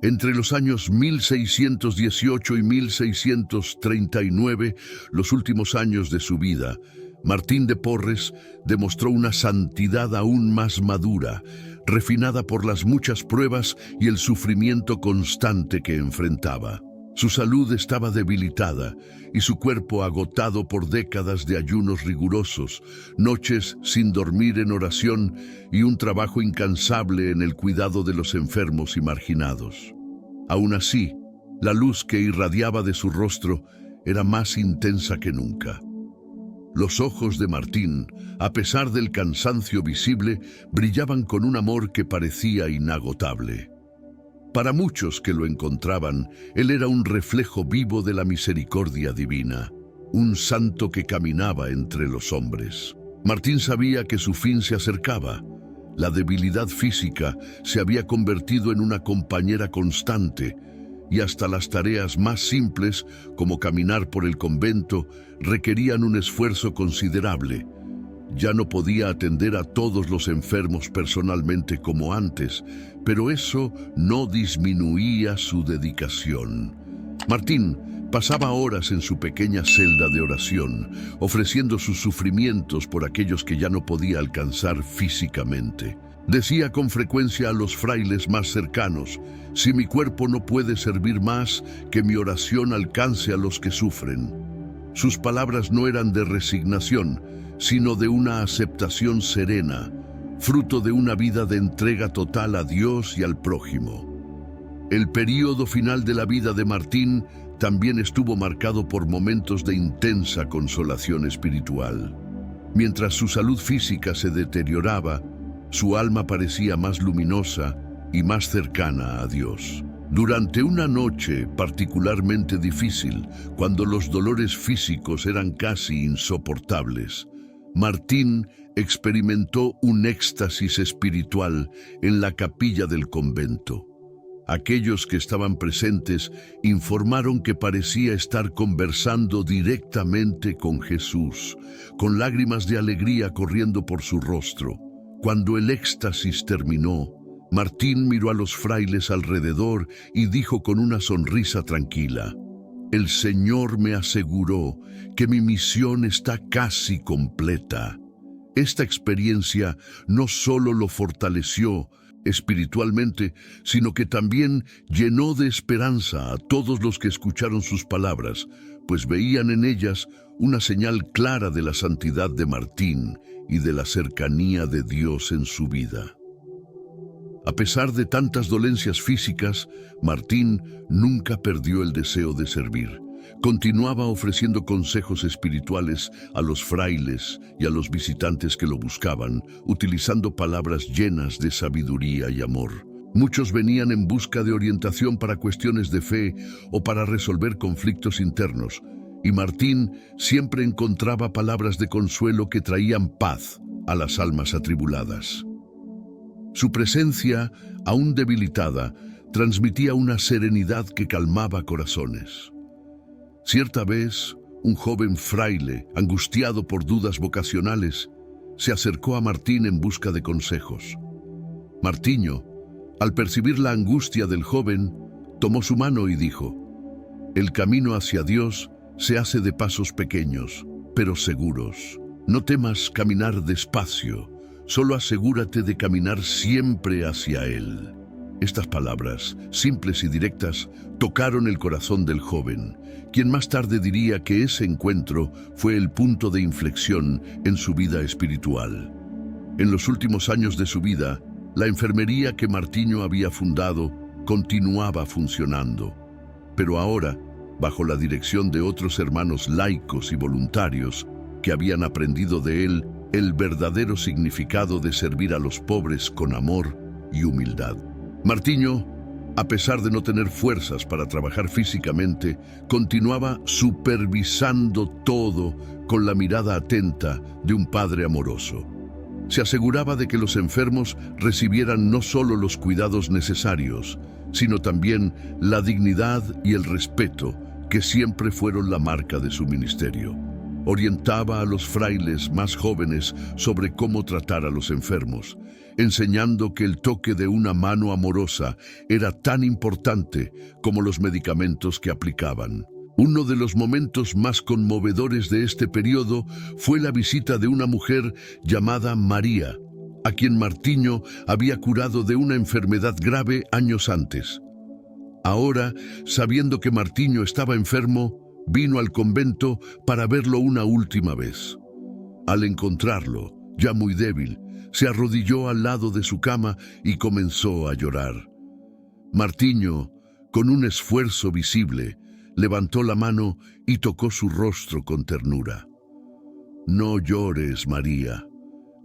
Speaker 1: Entre los años 1618 y 1639, los últimos años de su vida, Martín de Porres demostró una santidad aún más madura, refinada por las muchas pruebas y el sufrimiento constante que enfrentaba. Su salud estaba debilitada y su cuerpo agotado por décadas de ayunos rigurosos, noches sin dormir en oración y un trabajo incansable en el cuidado de los enfermos y marginados. Aún así, la luz que irradiaba de su rostro era más intensa que nunca. Los ojos de Martín, a pesar del cansancio visible, brillaban con un amor que parecía inagotable. Para muchos que lo encontraban, él era un reflejo vivo de la misericordia divina, un santo que caminaba entre los hombres. Martín sabía que su fin se acercaba. La debilidad física se había convertido en una compañera constante, y hasta las tareas más simples, como caminar por el convento, requerían un esfuerzo considerable. Ya no podía atender a todos los enfermos personalmente como antes, pero eso no disminuía su dedicación. Martín pasaba horas en su pequeña celda de oración, ofreciendo sus sufrimientos por aquellos que ya no podía alcanzar físicamente. Decía con frecuencia a los frailes más cercanos: «Si mi cuerpo no puede servir más, que mi oración alcance a los que sufren». Sus palabras no eran de resignación, sino de una aceptación serena, fruto de una vida de entrega total a Dios y al prójimo. El período final de la vida de Martín también estuvo marcado por momentos de intensa consolación espiritual. Mientras su salud física se deterioraba, su alma parecía más luminosa y más cercana a Dios. Durante una noche particularmente difícil, cuando los dolores físicos eran casi insoportables, Martín experimentó un éxtasis espiritual en la capilla del convento. Aquellos que estaban presentes informaron que parecía estar conversando directamente con Jesús, con lágrimas de alegría corriendo por su rostro. Cuando el éxtasis terminó, Martín miró a los frailes alrededor y dijo con una sonrisa tranquila: «El Señor me aseguró que mi misión está casi completa». Esta experiencia no solo lo fortaleció espiritualmente, sino que también llenó de esperanza a todos los que escucharon sus palabras, pues veían en ellas una señal clara de la santidad de Martín y de la cercanía de Dios en su vida. A pesar de tantas dolencias físicas, Martín nunca perdió el deseo de servir. Continuaba ofreciendo consejos espirituales a los frailes y a los visitantes que lo buscaban, utilizando palabras llenas de sabiduría y amor. Muchos venían en busca de orientación para cuestiones de fe o para resolver conflictos internos, y Martín siempre encontraba palabras de consuelo que traían paz a las almas atribuladas. Su presencia, aún debilitada, transmitía una serenidad que calmaba corazones. Cierta vez, un joven fraile, angustiado por dudas vocacionales, se acercó a Martín en busca de consejos. Martiño, al percibir la angustia del joven, tomó su mano y dijo: «El camino hacia Dios se hace de pasos pequeños, pero seguros. No temas caminar despacio, solo asegúrate de caminar siempre hacia Él». Estas palabras, simples y directas, tocaron el corazón del joven, quien más tarde diría que ese encuentro fue el punto de inflexión en su vida espiritual. En los últimos años de su vida, la enfermería que Martiño había fundado continuaba funcionando, pero ahora, bajo la dirección de otros hermanos laicos y voluntarios que habían aprendido de él el verdadero significado de servir a los pobres con amor y humildad. Martiño, a pesar de no tener fuerzas para trabajar físicamente, continuaba supervisando todo con la mirada atenta de un padre amoroso. Se aseguraba de que los enfermos recibieran no solo los cuidados necesarios, sino también la dignidad y el respeto que siempre fueron la marca de su ministerio. Orientaba a los frailes más jóvenes sobre cómo tratar a los enfermos, enseñando que el toque de una mano amorosa era tan importante como los medicamentos que aplicaban. Uno de los momentos más conmovedores de este periodo fue la visita de una mujer llamada María, a quien Martiño había curado de una enfermedad grave años antes. Ahora, sabiendo que Martiño estaba enfermo, vino al convento para verlo una última vez. Al encontrarlo, ya muy débil, se arrodilló al lado de su cama y comenzó a llorar. Martiño, con un esfuerzo visible, levantó la mano y tocó su rostro con ternura. «No llores, María»,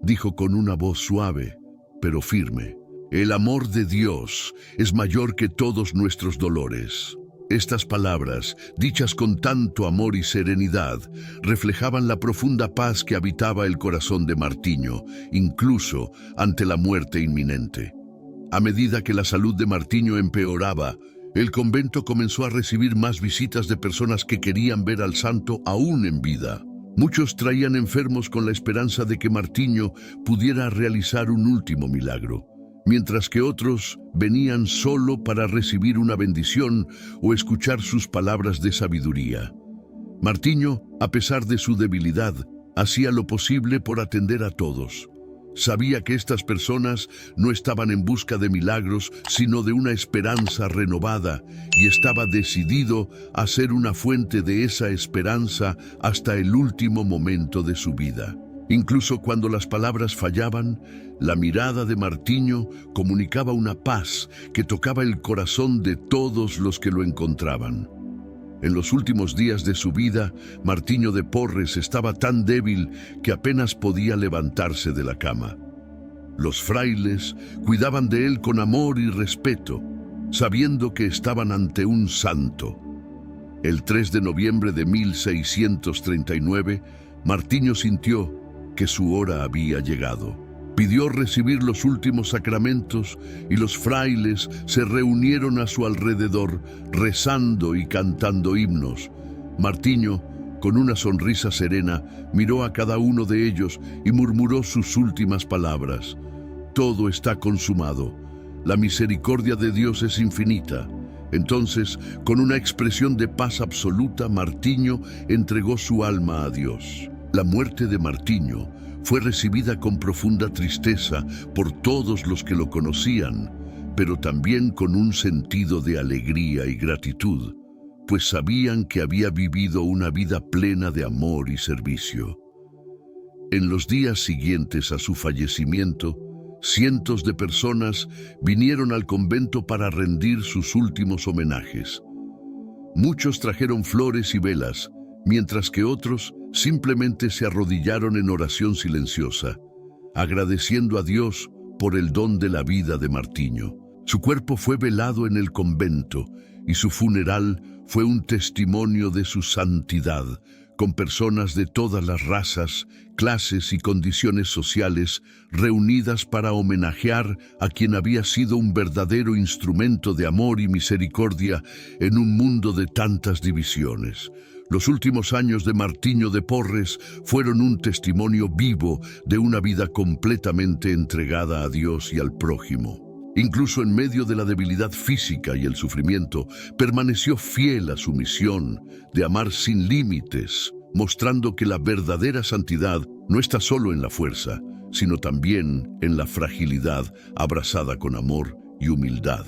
Speaker 1: dijo con una voz suave, pero firme. «El amor de Dios es mayor que todos nuestros dolores». Estas palabras, dichas con tanto amor y serenidad, reflejaban la profunda paz que habitaba el corazón de Martiño, incluso ante la muerte inminente. A medida que la salud de Martiño empeoraba, el convento comenzó a recibir más visitas de personas que querían ver al santo aún en vida. Muchos traían enfermos con la esperanza de que Martiño pudiera realizar un último milagro, mientras que otros venían solo para recibir una bendición o escuchar sus palabras de sabiduría. Martiño, a pesar de su debilidad, hacía lo posible por atender a todos. Sabía que estas personas no estaban en busca de milagros, sino de una esperanza renovada, y estaba decidido a ser una fuente de esa esperanza hasta el último momento de su vida. Incluso cuando las palabras fallaban, la mirada de Martiño comunicaba una paz que tocaba el corazón de todos los que lo encontraban. En los últimos días de su vida, Martiño de Porres estaba tan débil que apenas podía levantarse de la cama. Los frailes cuidaban de él con amor y respeto, sabiendo que estaban ante un santo. El 3 de noviembre de 1639, Martiño sintió que su hora había llegado. Pidió recibir los últimos sacramentos y los frailes se reunieron a su alrededor, rezando y cantando himnos. Martiño, con una sonrisa serena, miró a cada uno de ellos y murmuró sus últimas palabras. «Todo está consumado. La misericordia de Dios es infinita». Entonces, con una expresión de paz absoluta, Martiño entregó su alma a Dios. La muerte de Martiño fue recibida con profunda tristeza por todos los que lo conocían, pero también con un sentido de alegría y gratitud, pues sabían que había vivido una vida plena de amor y servicio. En los días siguientes a su fallecimiento, cientos de personas vinieron al convento para rendir sus últimos homenajes. Muchos trajeron flores y velas, mientras que otros simplemente se arrodillaron en oración silenciosa, agradeciendo a Dios por el don de la vida de Martiño. Su cuerpo fue velado en el convento y su funeral fue un testimonio de su santidad, con personas de todas las razas, clases y condiciones sociales reunidas para homenajear a quien había sido un verdadero instrumento de amor y misericordia en un mundo de tantas divisiones. Los últimos años de Martiño de Porres fueron un testimonio vivo de una vida completamente entregada a Dios y al prójimo. Incluso en medio de la debilidad física y el sufrimiento, permaneció fiel a su misión de amar sin límites, mostrando que la verdadera santidad no está solo en la fuerza, sino también en la fragilidad abrazada con amor y humildad.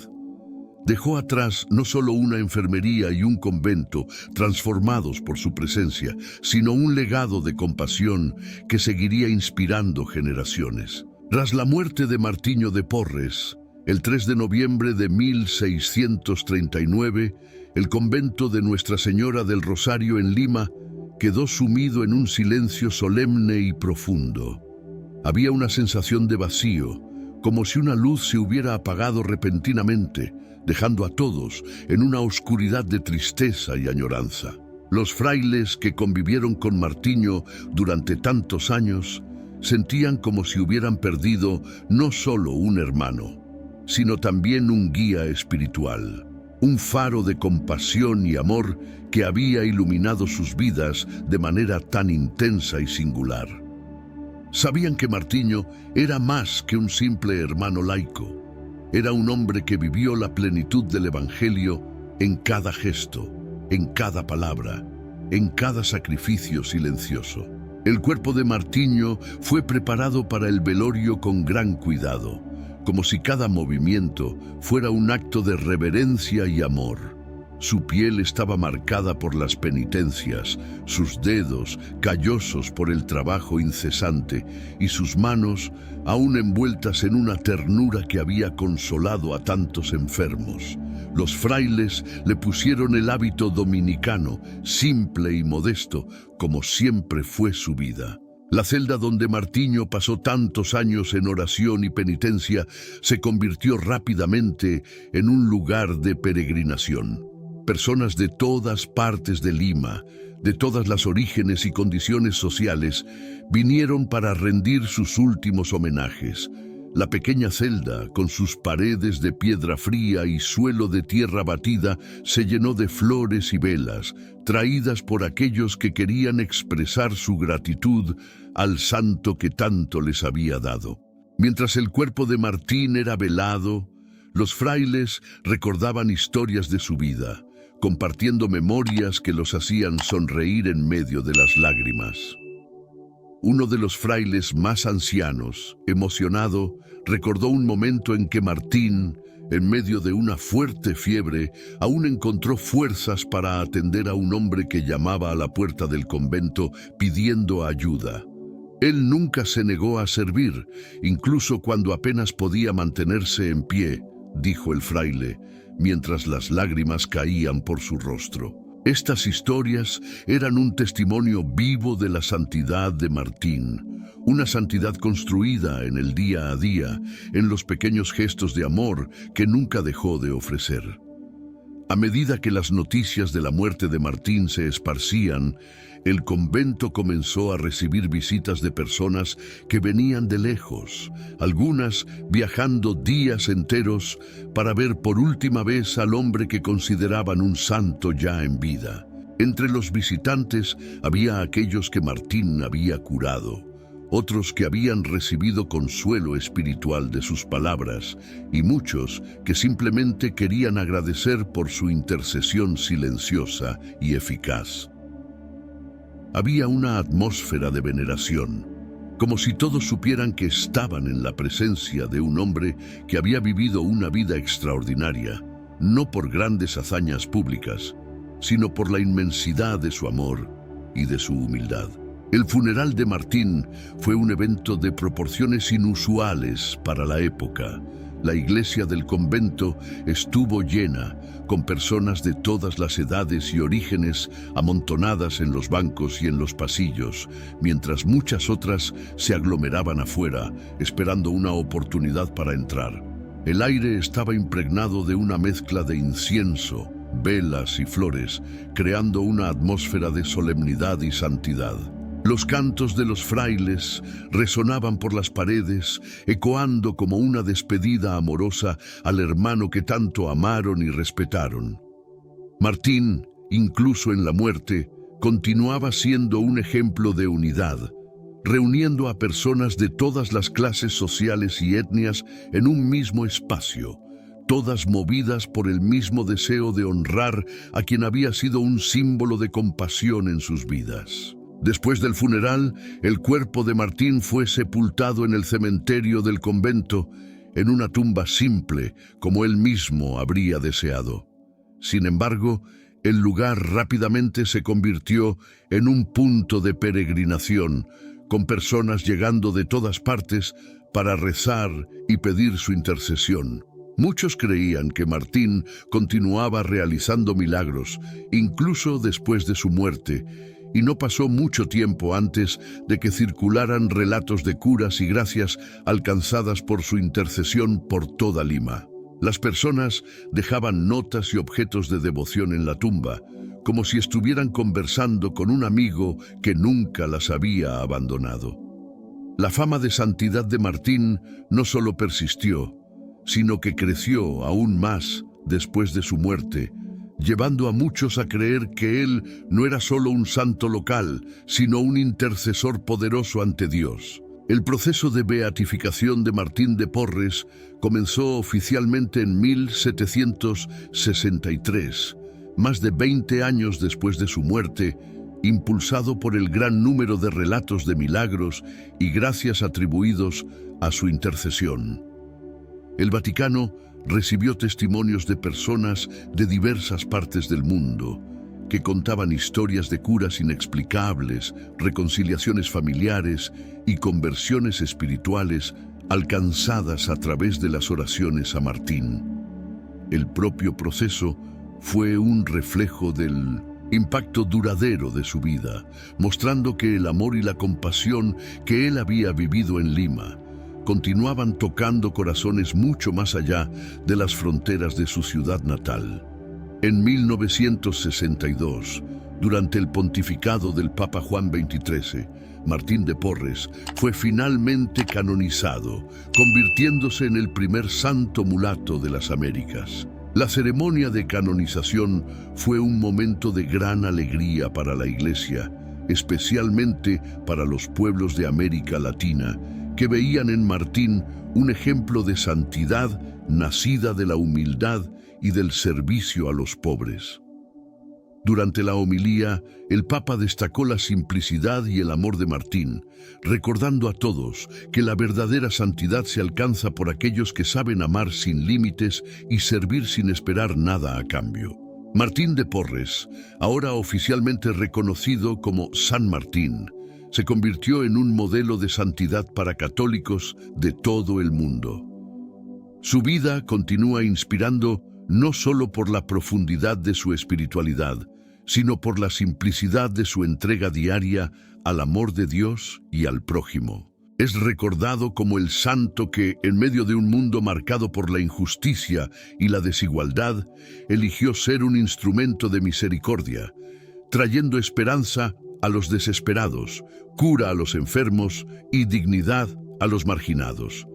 Speaker 1: Dejó atrás no solo una enfermería y un convento transformados por su presencia, sino un legado de compasión que seguiría inspirando generaciones. Tras la muerte de Martiño de Porres, el 3 de noviembre de 1639, el convento de Nuestra Señora del Rosario en Lima quedó sumido en un silencio solemne y profundo. Había una sensación de vacío, como si una luz se hubiera apagado repentinamente, dejando a todos en una oscuridad de tristeza y añoranza. Los frailes que convivieron con Martiño durante tantos años sentían como si hubieran perdido no solo un hermano, sino también un guía espiritual. un faro de compasión y amor que había iluminado sus vidas de manera tan intensa y singular. Sabían que Martiño era más que un simple hermano laico. Era un hombre que vivió la plenitud del Evangelio en cada gesto, en cada palabra, en cada sacrificio silencioso. El cuerpo de Martiño fue preparado para el velorio con gran cuidado, como si cada movimiento fuera un acto de reverencia y amor. Su piel estaba marcada por las penitencias, sus dedos callosos por el trabajo incesante y sus manos aún envueltas en una ternura que había consolado a tantos enfermos. Los frailes le pusieron el hábito dominicano, simple y modesto, como siempre fue su vida. La celda donde Martiño pasó tantos años en oración y penitencia se convirtió rápidamente en un lugar de peregrinación. Personas de todas partes de Lima, de todas las orígenes y condiciones sociales, vinieron para rendir sus últimos homenajes. La pequeña celda, con sus paredes de piedra fría y suelo de tierra batida, se llenó de flores y velas, traídas por aquellos que querían expresar su gratitud al santo que tanto les había dado. Mientras el cuerpo de Martín era velado, los frailes recordaban historias de su vida, compartiendo memorias que los hacían sonreír en medio de las lágrimas. Uno de los frailes más ancianos, emocionado, recordó un momento en que Martín, en medio de una fuerte fiebre, aún encontró fuerzas para atender a un hombre que llamaba a la puerta del convento pidiendo ayuda. Él nunca se negó a servir, incluso cuando apenas podía mantenerse en pie, dijo el fraile, mientras las lágrimas caían por su rostro. Estas historias eran un testimonio vivo de la santidad de Martín, una santidad construida en el día a día, en los pequeños gestos de amor que nunca dejó de ofrecer. A medida que las noticias de la muerte de Martín se esparcían, el convento comenzó a recibir visitas de personas que venían de lejos, algunas viajando días enteros para ver por última vez al hombre que consideraban un santo ya en vida. Entre los visitantes había aquellos que Martín había curado, otros que habían recibido consuelo espiritual de sus palabras y muchos que simplemente querían agradecer por su intercesión silenciosa y eficaz. Había una atmósfera de veneración, como si todos supieran que estaban en la presencia de un hombre que había vivido una vida extraordinaria, no por grandes hazañas públicas, sino por la inmensidad de su amor y de su humildad. El funeral de Martín fue un evento de proporciones inusuales para la época. La iglesia del convento estuvo llena, con personas de todas las edades y orígenes amontonadas en los bancos y en los pasillos, mientras muchas otras se aglomeraban afuera, esperando una oportunidad para entrar. El aire estaba impregnado de una mezcla de incienso, velas y flores, creando una atmósfera de solemnidad y santidad. Los cantos de los frailes resonaban por las paredes, ecoando como una despedida amorosa al hermano que tanto amaron y respetaron. Martín, incluso en la muerte, continuaba siendo un ejemplo de unidad, reuniendo a personas de todas las clases sociales y etnias en un mismo espacio, todas movidas por el mismo deseo de honrar a quien había sido un símbolo de compasión en sus vidas. Después del funeral, el cuerpo de Martín fue sepultado en el cementerio del convento, en una tumba simple, como él mismo habría deseado. Sin embargo, el lugar rápidamente se convirtió en un punto de peregrinación, con personas llegando de todas partes para rezar y pedir su intercesión. Muchos creían que Martín continuaba realizando milagros, incluso después de su muerte, y no pasó mucho tiempo antes de que circularan relatos de curas y gracias alcanzadas por su intercesión por toda Lima. Las personas dejaban notas y objetos de devoción en la tumba, como si estuvieran conversando con un amigo que nunca las había abandonado. La fama de santidad de Martín no solo persistió, sino que creció aún más después de su muerte, llevando a muchos a creer que él no era solo un santo local, sino un intercesor poderoso ante Dios. El proceso de beatificación de Martín de Porres comenzó oficialmente en 1763, más de 20 años después de su muerte, impulsado por el gran número de relatos de milagros y gracias atribuidos a su intercesión. El Vaticano recibió testimonios de personas de diversas partes del mundo, que contaban historias de curas inexplicables, reconciliaciones familiares y conversiones espirituales alcanzadas a través de las oraciones a Martín. El propio proceso fue un reflejo del impacto duradero de su vida, mostrando que el amor y la compasión que él había vivido en Lima continuaban tocando corazones mucho más allá de las fronteras de su ciudad natal. En 1962, durante el pontificado del Papa Juan XXIII, Martín de Porres fue finalmente canonizado, convirtiéndose en el primer santo mulato de las Américas. La ceremonia de canonización fue un momento de gran alegría para la Iglesia, especialmente para los pueblos de América Latina, que veían en Martín un ejemplo de santidad nacida de la humildad y del servicio a los pobres. Durante la homilía, el Papa destacó la simplicidad y el amor de Martín, recordando a todos que la verdadera santidad se alcanza por aquellos que saben amar sin límites y servir sin esperar nada a cambio. Martín de Porres, ahora oficialmente reconocido como San Martín, se convirtió en un modelo de santidad para católicos de todo el mundo. Su vida continúa inspirando no solo por la profundidad de su espiritualidad, sino por la simplicidad de su entrega diaria al amor de Dios y al prójimo. Es recordado como el santo que, en medio de un mundo marcado por la injusticia y la desigualdad, eligió ser un instrumento de misericordia, trayendo esperanza a los desesperados, cura a los enfermos y dignidad a los marginados.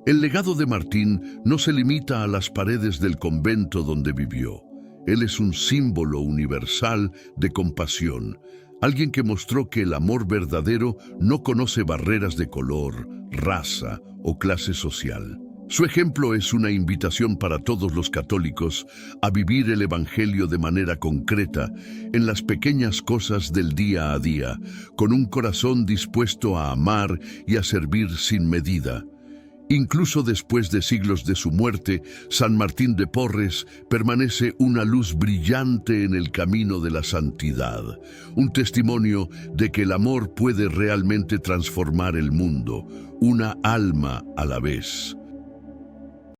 Speaker 1: El legado de Martín no se limita a las paredes del convento donde vivió. Él es un símbolo universal de compasión, alguien que mostró que el amor verdadero no conoce barreras de color, raza o clase social. Su ejemplo es una invitación para todos los católicos a vivir el Evangelio de manera concreta, en las pequeñas cosas del día a día, con un corazón dispuesto a amar y a servir sin medida. Incluso después de siglos de su muerte, San Martín de Porres permanece una luz brillante en el camino de la santidad, un testimonio de que el amor puede realmente transformar el mundo, una alma a la vez.